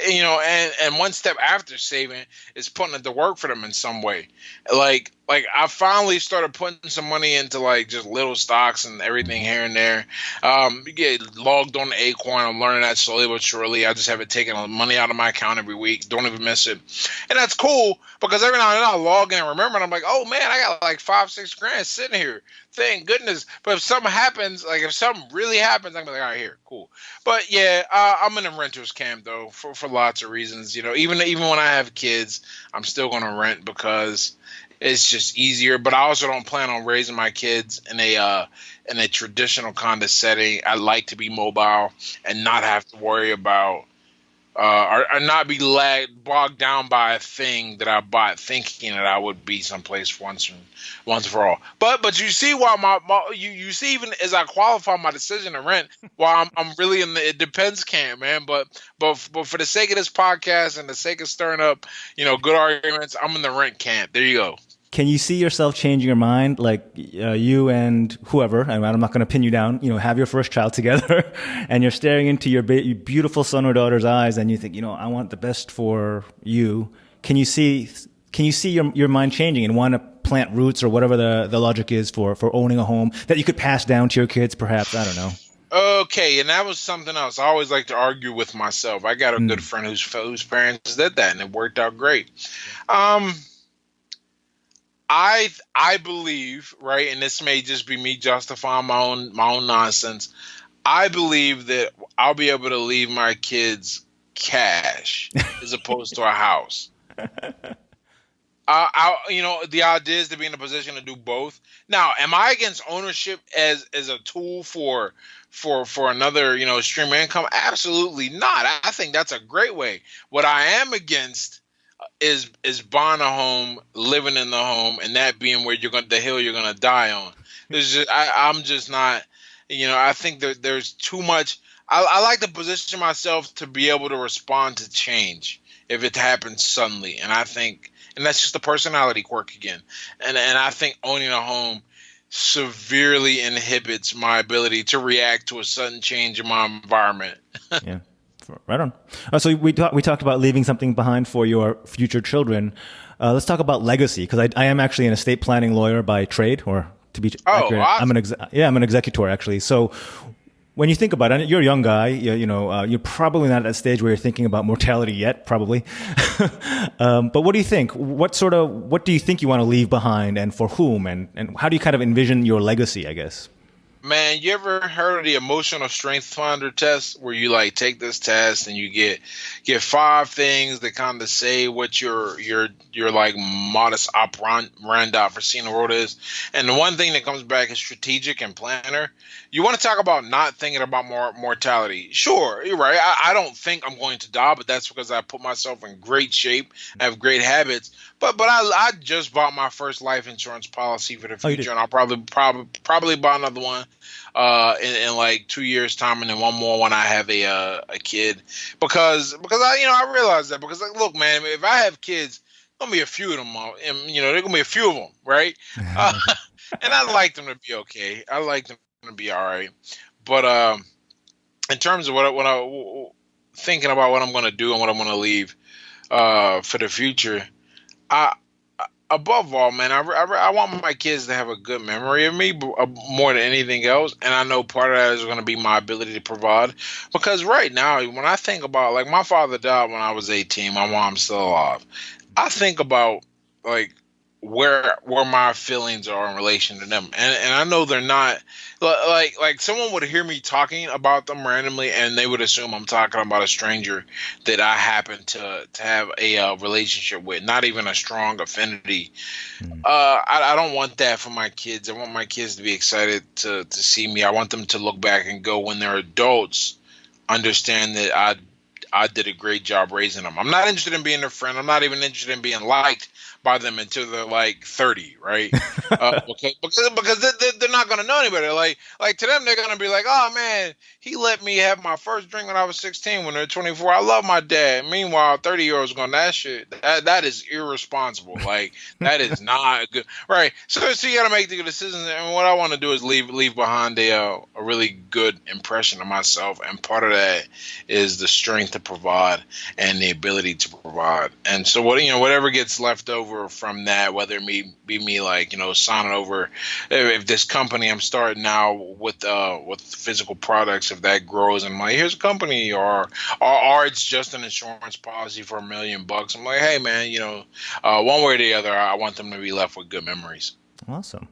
and one step after saving is putting it to work for them in some way. Like I finally started putting some money into like just little stocks and everything here and there. You get logged on to Acorn. I'm learning that slowly but surely. I just have it taking money out of my account every week. Don't even miss it. And that's cool, because every now and then I log in and remember, and I'm like, oh man, I got like 5-6 grand sitting here. Thank goodness. But if something happens, like if something really happens, I'm like, all right, here, cool. But yeah, I'm in a renter's camp though for lots of reasons. Even when I have kids, I'm still going to rent because it's just easier. But I also don't plan on raising my kids in a traditional kind of setting. I like to be mobile and not have to worry about or not be bogged down by a thing that I bought thinking that I would be someplace once for all. But you see why you see, even as I qualify my decision to rent, while I'm really in the it depends camp, man. But for the sake of this podcast and the sake of stirring up good arguments, I'm in the rent camp. There you go.
Can you see yourself changing your mind, like you and whoever, and I'm not going to pin you down, have your first child together and you're staring into your beautiful son or daughter's eyes and you think, I want the best for you. Can you see your mind changing and want to plant roots or whatever the logic is for owning a home that you could pass down to your kids, perhaps? I don't know.
Okay, and that was something else. I always like to argue with myself. I got a good friend whose parents did that and it worked out great. I believe, right, and this may just be me justifying my own nonsense. I believe that I'll be able to leave my kids cash as opposed to a house. The idea is to be in a position to do both. Now, am I against ownership as a tool for another stream of income? Absolutely not. I think that's a great way. What I am against is buying a home, living in the home, and that being where the hill you're gonna die on. I'm just not. I think that there's too much. I like to position myself to be able to respond to change if it happens suddenly, and I think, and that's just a personality quirk again. And I think owning a home severely inhibits my ability to react to a sudden change in my environment.
Yeah. Right on. So we talked about leaving something behind for your future children. Let's talk about legacy, because I am actually an estate planning lawyer by trade, or to be accurate, awesome. I'm an executor actually. So when you think about it, you're a young guy. You're probably not at that stage where you're thinking about mortality yet, probably. But what do you think? What do you think you want to leave behind, and for whom, and how do you kind of envision your legacy, I guess?
Man, you ever heard of the emotional strength finder test, where you like take this test and you get five things that kind of say what your like modus operandi for seeing the world is, and the one thing that comes back is strategic and planner. You want to talk about not thinking about mortality? Sure, you're right. I don't think I'm going to die, but that's because I put myself in great shape. I have great habits. But I just bought my first life insurance policy for the future, and I'll probably buy another one in like 2 years time, and then one more when I have a kid, because I realize that, because like, look, man, if I have kids, there's gonna be a few of them, and there's gonna be a few of them, right? And I like them to be okay. I like them to be all right. But in terms of what I thinking about what I'm gonna do and what I'm gonna leave for the future, I above all, man, I want my kids to have a good memory of me, more than anything else. And I know part of that is going to be my ability to provide. Because right now, when I think about, like, my father died when I was 18, my mom's still alive. I think about, like, where my feelings are in relation to them, and I know they're not like someone would hear me talking about them randomly, and they would assume I'm talking about a stranger that I happen to have a relationship with, not even a strong affinity. I don't want that for my kids. I want my kids to be excited to see me. I want them to look back and go, when they're adults, understand that I did a great job raising them. I'm not interested in being their friend. I'm not even interested in being liked by them until they're like 30, right? Because they're not going to know any better. Like to them, they're going to be like, oh man, he let me have my first drink when I was 16. When they're 24, I love my dad. Meanwhile, 30-year-olds going, that shit, that is irresponsible. Like, that is not good, right? So you got to make the good decisions. And what I want to do is leave behind a really good impression of myself. And part of that is the strength to provide and the ability to provide. And so whatever gets left over from that, whether it be me, like, signing over, if this company I'm starting now with physical products, if that grows and I'm like, here's a company, or it's just an insurance policy for $1 million, I'm like, hey man, one way or the other, I want them to be left with good memories.
Awesome.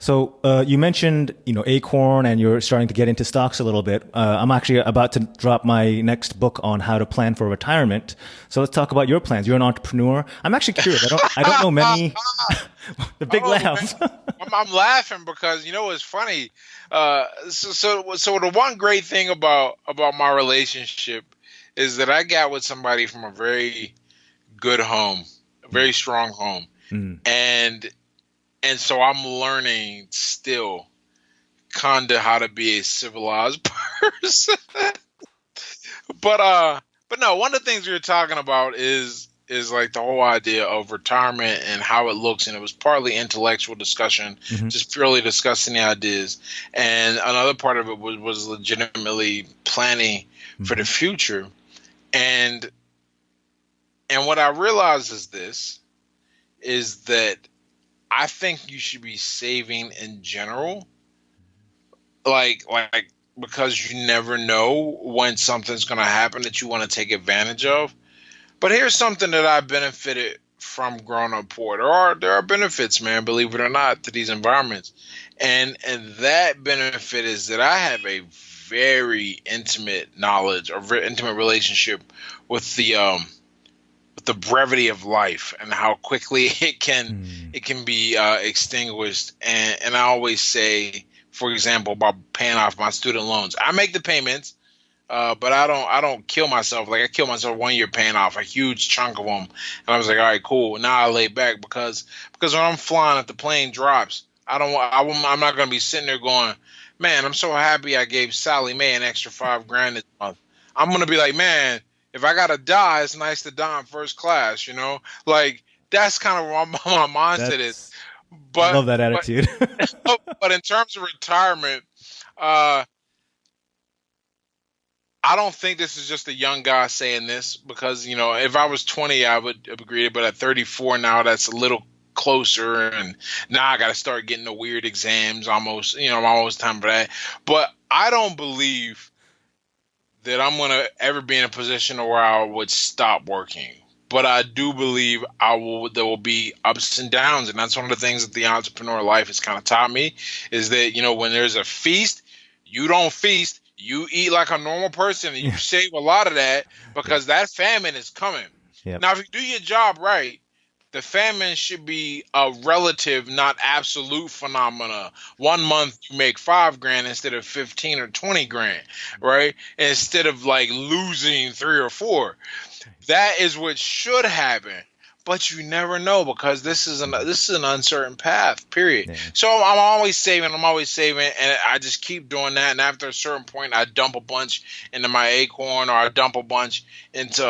So you mentioned, Acorn, and you're starting to get into stocks a little bit. I'm actually about to drop my next book on how to plan for retirement. So let's talk about your plans. You're an entrepreneur. I'm actually curious. I don't know many. The big laughs.
I'm laughing because it's funny. So the one great thing about my relationship is that I got with somebody from a very good home, a very strong home, and so I'm learning still kind of how to be a civilized person. But no, one of the things we were talking about is like the whole idea of retirement and how it looks. And it was partly intellectual discussion, just purely discussing the ideas. And another part of it was legitimately planning for the future. And what I realized is that I think you should be saving in general, like because you never know when something's going to happen that you want to take advantage of. But here's something that I benefited from growing up poor. There are benefits, man, believe it or not, to these environments, and that benefit is that I have a very intimate knowledge or very intimate relationship with the brevity of life and how quickly it can be extinguished. And I always say, for example, about paying off my student loans, I make the payments, but I don't kill myself. Like, I killed myself 1 year paying off a huge chunk of them, and I was like, all right, cool. Now I lay back because when I'm flying, if the plane drops, I'm not going to be sitting there going, man, I'm so happy I gave Sally Mae an extra $5,000 this month. I'm going to be like, man, if I gotta die, it's nice to die in first class, Like, that's kind of what my mindset is. But
I love that attitude.
But in terms of retirement, I don't think this is just a young guy saying this, because if I was 20, I would agree. But at 34 now, that's a little closer, and now I got to start getting the weird exams. Almost time for that. But I don't believe that I'm going to ever be in a position where I would stop working. but I do believe there will be ups and downs, and that's one of the things that the entrepreneur life has kind of taught me, is that, you know, when there's a feast, you don't feast, you eat like a normal person, and you save a lot of that, because that famine is coming.
Yep.
Now, if you do your job right, the famine should be a relative, not absolute phenomena. 1 month you make $5,000 instead of 15 or 20 grand, right? Instead of like losing 3 or 4. That is what should happen. But you never know, because this is an uncertain path, period. Yeah. So I'm always saving, and I just keep doing that. And after a certain point, I dump a bunch into my Acorn, or I dump a bunch into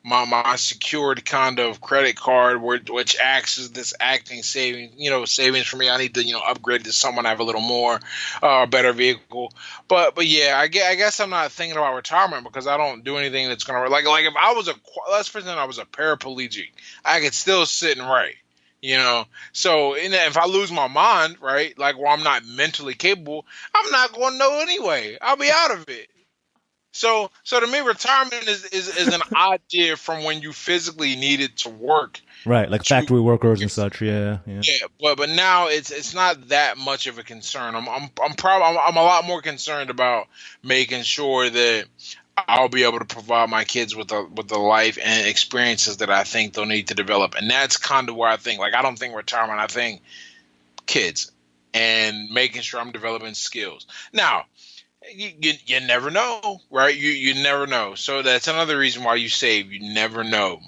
my secured kind of credit card, which acts as this acting savings for me. I need to upgrade to someone I have a little more better vehicle. But yeah, I guess I'm not thinking about retirement, because I don't do anything that's gonna like if I was let's pretend I was a paraplegic, I could still sit and write. So if I lose my mind, right, like where I'm not mentally capable, I'm not going to know anyway. I'll be out of it. So to me, retirement is an idea from when you physically needed to work.
Right, like factory workers and such. Yeah.
Yeah, but now it's not that much of a concern. I'm a lot more concerned about making sure that I'll be able to provide my kids with the life and experiences that I think they'll need to develop. And that's kind of where I think, like, I don't think retirement, I think kids and making sure I'm developing skills. Now, you never know, right? You never know. So that's another reason why you save. You never know.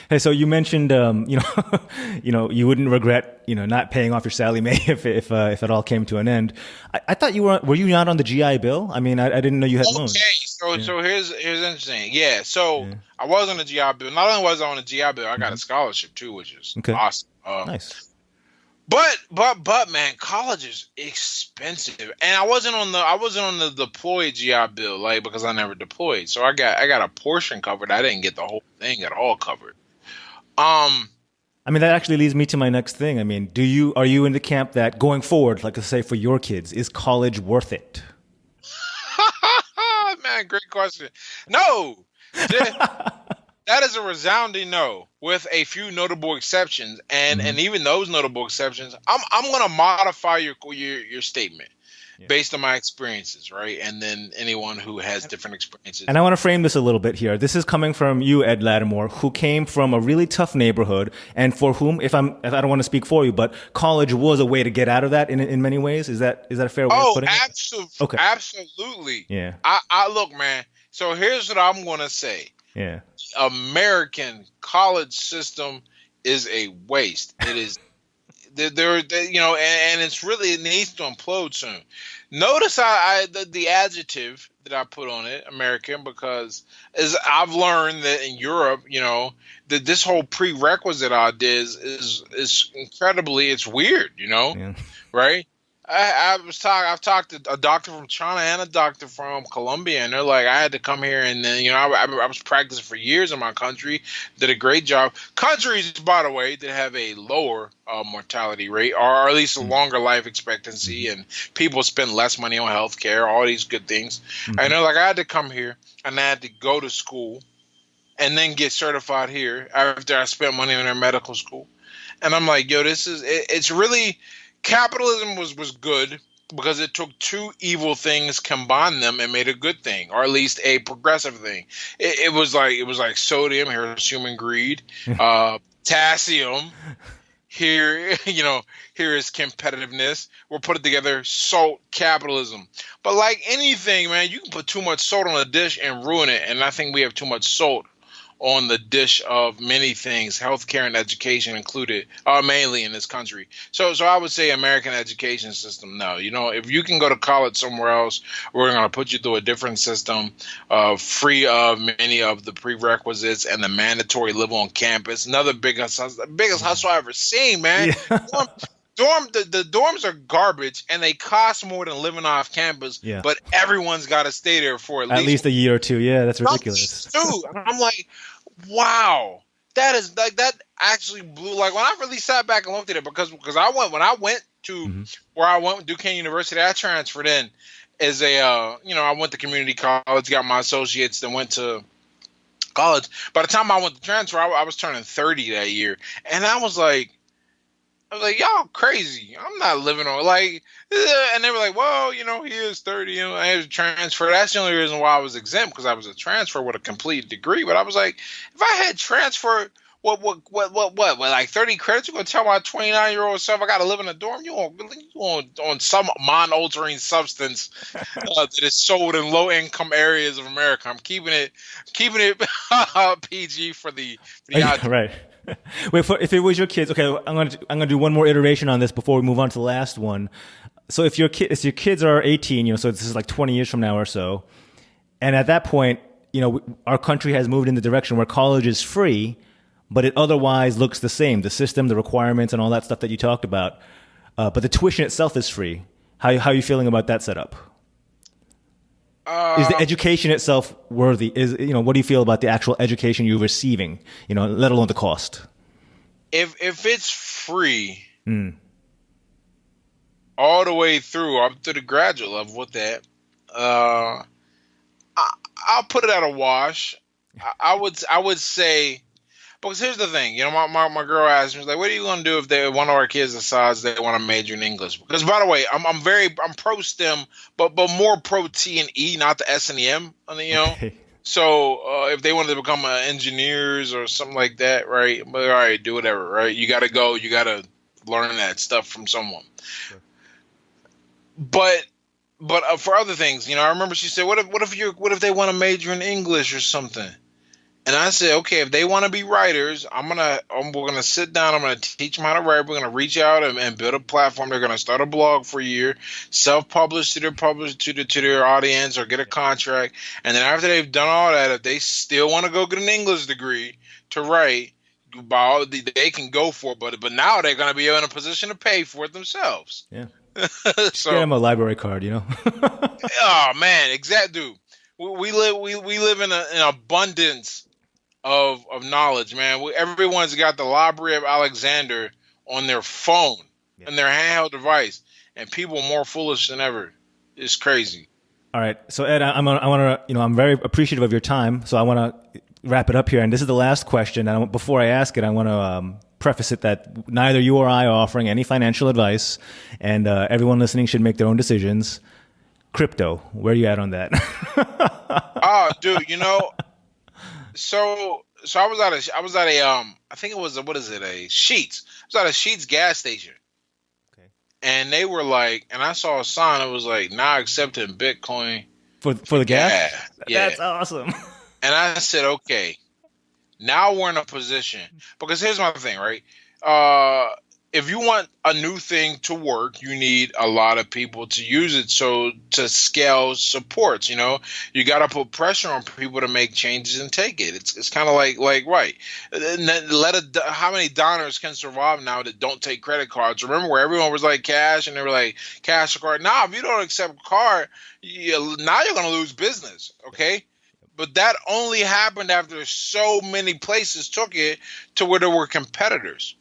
Hey, so you mentioned, you wouldn't regret, not paying off your Sallie Mae if it all came to an end. I thought were you not on the GI Bill? I mean, I didn't know you had loans.
Okay, so here's interesting. Yeah, so I was on the GI Bill. Not only was I on the GI Bill, I got a scholarship too, which is awesome.
Nice.
But man, college is expensive, and I wasn't on the deployed GI Bill, like, because I never deployed, so I got a portion covered. I didn't get the whole thing at all covered.
I mean, that actually leads me to my next thing. I mean, are you in the camp that going forward, like, let's say for your kids, is college worth it?
Man, great question. No. That is a resounding no, with a few notable exceptions, and even those notable exceptions, I'm going to modify your statement based on my experiences, right? And then anyone who has different experiences.
And I want to frame this a little bit here. This is coming from you, Ed Latimore, who came from a really tough neighborhood, and for whom, if I don't want to speak for you, but college was a way to get out of that in many ways. Is that a fair way of putting it?
Okay. Absolutely.
Yeah.
I look, man. So here's what I'm going to say.
Yeah.
American college system is a waste. It is, and it needs to implode soon. Notice the adjective that I put on it, American, because as I've learned that in Europe, that this whole prerequisite idea is incredibly, it's weird, right? I've talked to a doctor from China and a doctor from Colombia, and they're like, I had to come here, and then I was practicing for years in my country, did a great job. Countries, by the way, that have a lower mortality rate, or at least a longer life expectancy, and people spend less money on healthcare, all these good things. And they're like, I had to come here, and I had to go to school, and then get certified here after I spent money on their medical school. And I'm like, yo, it's really. Capitalism was good because it took two evil things, combined them, and made a good thing, or at least a progressive thing. It was like sodium. Here's human greed. Potassium. Here is competitiveness. We're putting together salt capitalism. But like anything, man, you can put too much salt on a dish and ruin it. And I think we have too much salt on the dish of many things, healthcare and education included, mainly in this country. So I would say American education system, no. If you can go to college somewhere else, we're going to put you through a different system, free of many of the prerequisites and the mandatory live on campus. Another biggest hustle I've ever seen, man. Yeah. The dorms are garbage, and they cost more than living off campus. Yeah. But everyone's got to stay there for at least
a year or two. Yeah, that's ridiculous.
Dude, I'm like, wow, that is like that actually blew. Like when I really sat back and looked at it, because when I went to where I went, Duquesne University, I transferred in as I went to community college, got my associates, then went to college. By the time I went to transfer, I was turning 30 that year, and I was like, y'all crazy. I'm not living on and they were like, well, he is 30. I had to transfer. That's the only reason why I was exempt, because I was a transfer with a complete degree. But I was like, if I had transferred, what, like 30 credits? You gonna tell my 29-year-old self I gotta live in a dorm? You on some mind-altering substance that is sold in low-income areas of America? I'm keeping it PG for the
right. Wait, if it was your kids, okay, I'm gonna do one more iteration on this before we move on to the last one. So if your kids are 18, so this is like 20 years from now or so, and at that point, our country has moved in the direction where college is free, but it otherwise looks the same, the system, the requirements, and all that stuff that you talked about. But the tuition itself is free. How are you feeling about that setup? Is the education itself worthy? What do you feel about the actual education you're receiving? Let alone the cost.
If it's free, all the way through, up to the graduate level with that, I'll put it at a wash. I would say, because here's the thing, my girl asked me, like, what are you gonna do if one of our kids decides they want to major in English? Because, by the way, I'm pro STEM, but more pro T and E, not the S and the M. Okay. So if they wanted to become engineers or something like that, right? But all right, do whatever, right? You got to learn that stuff from someone. Sure. But for other things, I remember she said, what if they want to major in English or something? And I said, okay, if they want to be writers, we're gonna sit down. I'm gonna teach them how to write. We're gonna reach out and build a platform. They're gonna start a blog for a year, self-publish to their audience, or get a contract. And then after they've done all that, if they still want to go get an English degree to write, they can go for it. But now they're gonna be in a position to pay for it themselves.
Yeah. So, get them a library card,
Oh man, exactly, dude. We live in an abundance of knowledge, man. Everyone's got the Library of Alexander on their phone and their handheld device, and people are more foolish than ever. It's crazy.
All right, so Ed, I'm very appreciative of your time, so I want to wrap it up here, and this is the last question. And before I ask it, I want to preface it that neither you or I are offering any financial advice, and everyone listening should make their own decisions. Crypto, where are you at on that?
Oh, dude, so I was at a I think it was a Sheetz. I was at a Sheetz gas station. Okay. And they were like, and I saw a sign, it was like, now accepting Bitcoin
for the gas.
Yeah.
That's awesome.
And I said, okay, now we're in a position, because here's my thing, right? If you want a new thing to work, you need a lot of people to use it. So to scale supports, you got to put pressure on people to make changes and take it. It's kind of like right. And then how many diners can survive now that don't take credit cards? Remember where everyone was like cash, and they were like cash or card. Now, if you don't accept card, now you're going to lose business. Okay. But that only happened after so many places took it to where there were competitors.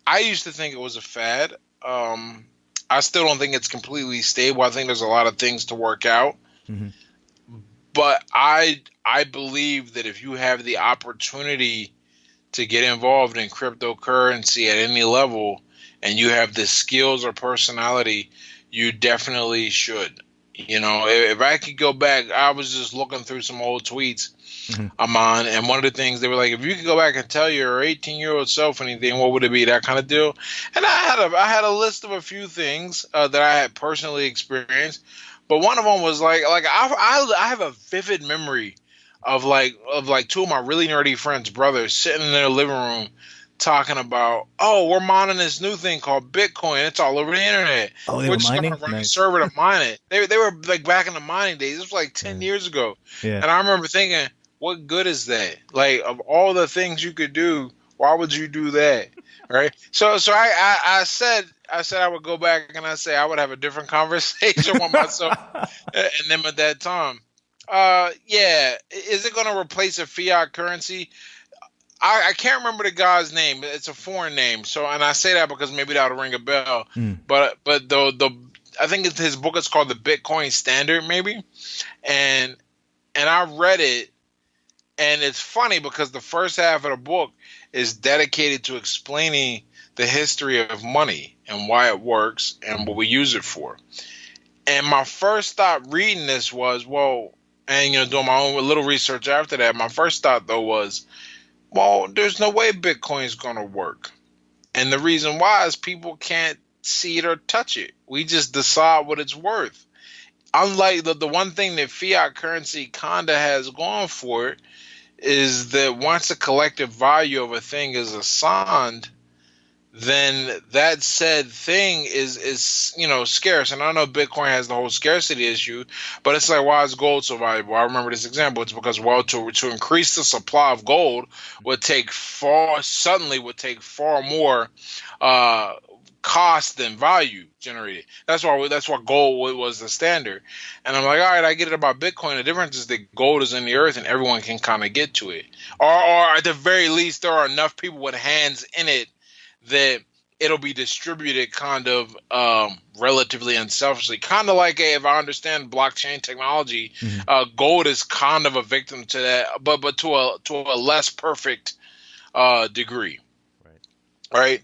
I used to think it was a fad. I still don't think it's completely stable. I think there's a lot of things to work out. Mm-hmm. But I believe that if you have the opportunity to get involved in cryptocurrency at any level, and you have the skills or personality, you definitely should. If I could go back, I was just looking through some old tweets I'm on, and one of the things they were like, if you could go back and tell your 18-year-old self anything, what would it be? That kind of deal. And I had a list of a few things that I had personally experienced, but one of them was like I have a vivid memory of two of my really nerdy friends' brothers sitting in their living room talking about, we're mining this new thing called Bitcoin. It's all over the internet.
We're just mining?
Going to run a server to mine it. They were like back in the mining days. This was like 10 years ago. Yeah. And I remember thinking, what good is that? Like, of all the things you could do, why would you do that? Right? So I said I would go back, and I say I would have a different conversation with myself and them at that time. Is it going to replace a fiat currency? I can't remember the guy's name. It's a foreign name. So, and I say that because maybe that'll ring a bell. But I think his book is called The Bitcoin Standard, maybe. And I read it, And it's funny because the first half of the book is dedicated to explaining the history of money and why it works and what we use it for. And my first thought reading this was, well, and doing my own little research after that, my first thought though was, well, there's no way Bitcoin is going to work. And the reason why is people can't see it or touch it. We just decide what it's worth. Unlike the one thing that fiat currency kinda has going for it is that once a collective value of a thing is assigned, then that said thing is scarce. And I know Bitcoin has the whole scarcity issue, but it's like, why is gold so valuable? I remember this example. It's because, well, to increase the supply of gold would take far more cost than value generated. That's why gold was the standard. And I'm like, all right, I get it about Bitcoin. The difference is that gold is in the earth and everyone can kind of get to it, or at the very least, there are enough people with hands in it that it'll be distributed kind of relatively unselfishly. Kind of like, if I understand blockchain technology, gold is kind of a victim to that, but to a less perfect degree. Right.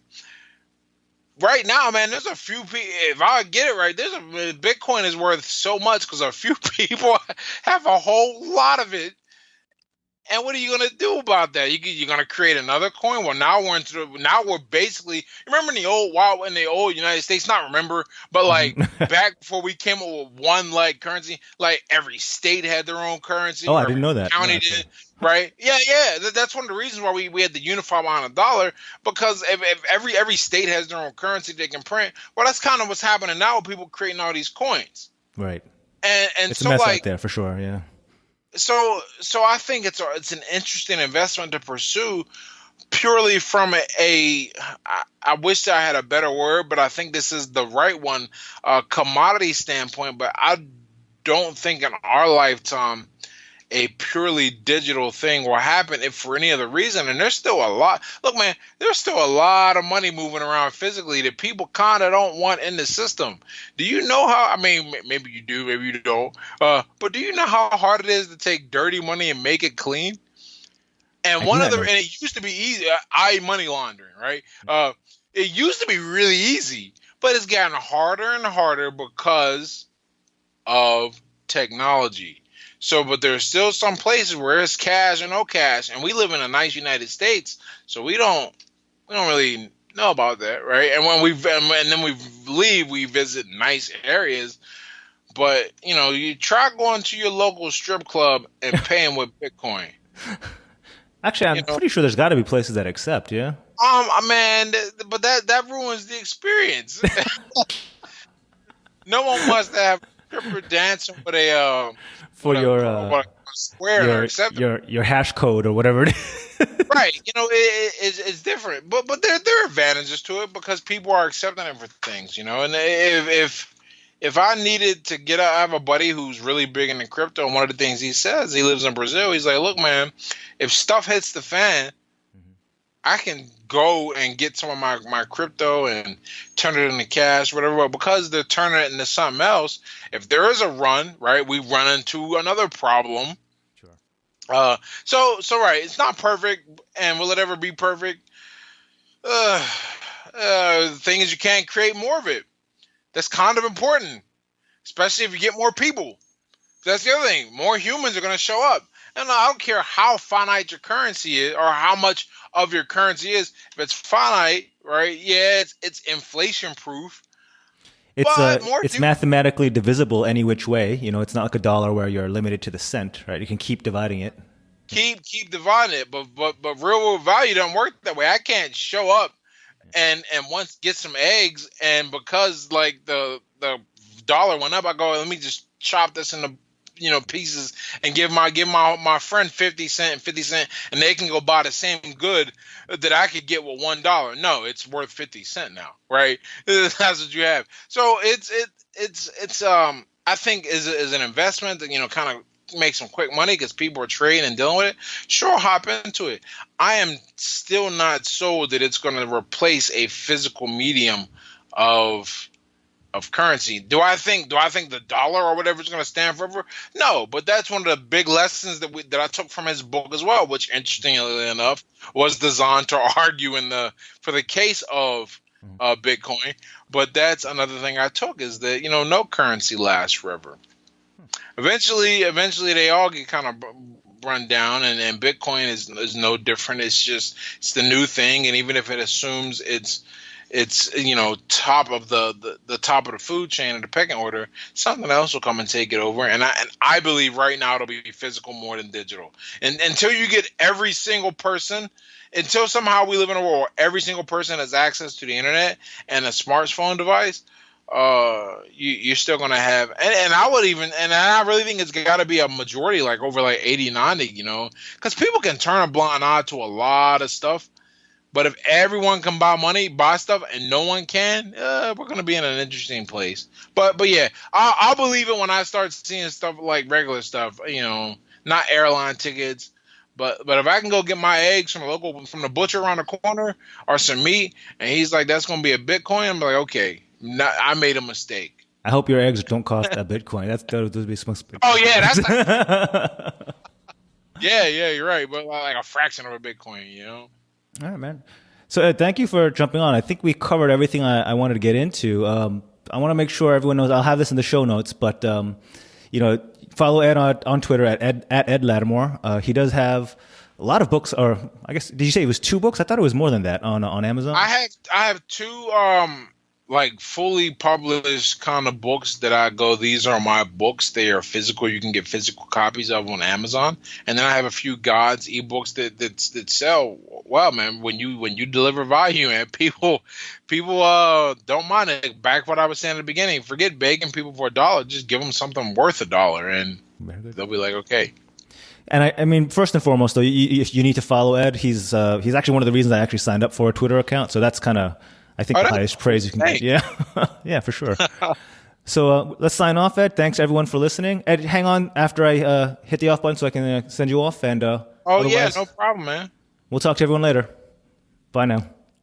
Right now, man, there's a few people. If I get it right, Bitcoin is worth so much because a few people have a whole lot of it. And what are you gonna do about that? You're gonna create another coin? Well, now we're basically, remember in the old United States, not remember, but like back before we came up with one like currency, like every state had their own currency.
Oh, I didn't know that.
County did, right? Yeah. That's one of the reasons why we had the unified amount of dollar, because if every state has their own currency they can print. Well, that's kind of what's happening now with people creating all these coins.
Right.
And
it's
so
a mess
like
out there for sure. Yeah.
So I think it's an interesting investment to pursue, purely from I wish I had a better word, but I think this is the right one, commodity standpoint. But I don't think in our lifetime a purely digital thing will happen, if for any other reason. And there's still a lot. Look, man, there's still a lot of money moving around physically that people kind of don't want in the system. Do you know how? I mean, maybe you do, maybe you don't. But do you know how hard it is to take dirty money and make it clean? And and it used to be easy. Money laundering, right? It used to be really easy, but it's gotten harder and harder because of technology. So, but there's still some places where it's cash or no cash, and we live in a nice United States, so we don't really know about that, right? And when we visit nice areas, but you try going to your local strip club and paying with Bitcoin.
Actually, I'm pretty sure there's got to be places that accept, yeah.
Man, but that ruins the experience. No one wants to have a stripper dancing with a
for your hash code or whatever it is.
Right. It's different. But there are advantages to it because people are accepting it for things, And if I needed to I have a buddy who's really big into crypto, and one of the things he says, he lives in Brazil, he's like, look, man, if stuff hits the fan, I can go and get some of my crypto and turn it into cash, whatever. But because they're turning it into something else, if there is a run, right, we run into another problem. Sure. So right, it's not perfect, and will it ever be perfect? The thing is, you can't create more of it. That's kind of important, especially if you get more people. That's the other thing. More humans are going to show up. And I don't care how finite your currency is or how much of your currency is. If it's finite, right? Yeah, it's inflation proof.
It's mathematically divisible any which way. It's not like a dollar where you're limited to the cent, right? You can keep dividing it.
Keep dividing it, but real world value doesn't work that way. I can't show up and once get some eggs, and because like the dollar went up, I go, let me just chop this into pieces and give my friend 50 cent, and they can go buy the same good that I could get with $1. No, it's worth 50 cent now, right? That's what you have. So it's I think is an investment that kind of make some quick money because people are trading and dealing with it. Sure, hop into it. I am still not sold that it's going to replace a physical medium of of currency. Do I think the dollar or whatever is going to stand forever? No, but that's one of the big lessons that I took from his book as well, which interestingly enough was designed to argue for the case of Bitcoin. But that's another thing I took, is that, no currency lasts forever. Eventually they all get kind of run down, and Bitcoin is no different. It's the new thing, and even if it assumes it's top of the top of the food chain in the pecking order, something else will come and take it over. And I believe right now it'll be physical more than digital. And until you get every single person, until somehow we live in a world where every single person has access to the internet and a smartphone device, you're still going to have, and I really think it's got to be a majority, like over like 80, 90, because people can turn a blind eye to a lot of stuff. But if everyone can buy stuff, and no one can, we're going to be in an interesting place. But yeah, I'll believe it when I start seeing stuff like regular stuff, not airline tickets. But if I can go get my eggs from the butcher around the corner, or some meat, and he's like, that's going to be a Bitcoin, I'm like, okay, I made a mistake.
I hope your eggs don't cost a Bitcoin. That would be some.
Oh yeah, that's yeah, you're right. But like a fraction of a Bitcoin,
All right, man. So thank you for jumping on. I think we covered everything I wanted to get into. I want to make sure everyone knows. I'll have this in the show notes, but follow Ed on Twitter at Ed Latimore. He does have a lot of books, or I guess, did you say it was 2 books? I thought it was more than that on Amazon.
I have 2 like fully published kind of books that I go, these are my books. They are physical. You can get physical copies of on Amazon. And then I have a few God's ebooks that sell well, man. When you deliver value, and people don't mind it. Back what I was saying at the beginning, forget begging people for $1. Just give them something worth $1, and they'll be like, okay.
And I mean, first and foremost, though, you need to follow Ed. He's actually one of the reasons I actually signed up for a Twitter account. So that's kind of, I think, the highest praise you can get. Yeah, yeah, for sure. So let's sign off, Ed. Thanks, everyone, for listening. Ed, hang on after I hit the off button so I can send you off. And
yeah, no problem, man.
We'll talk to everyone later. Bye now.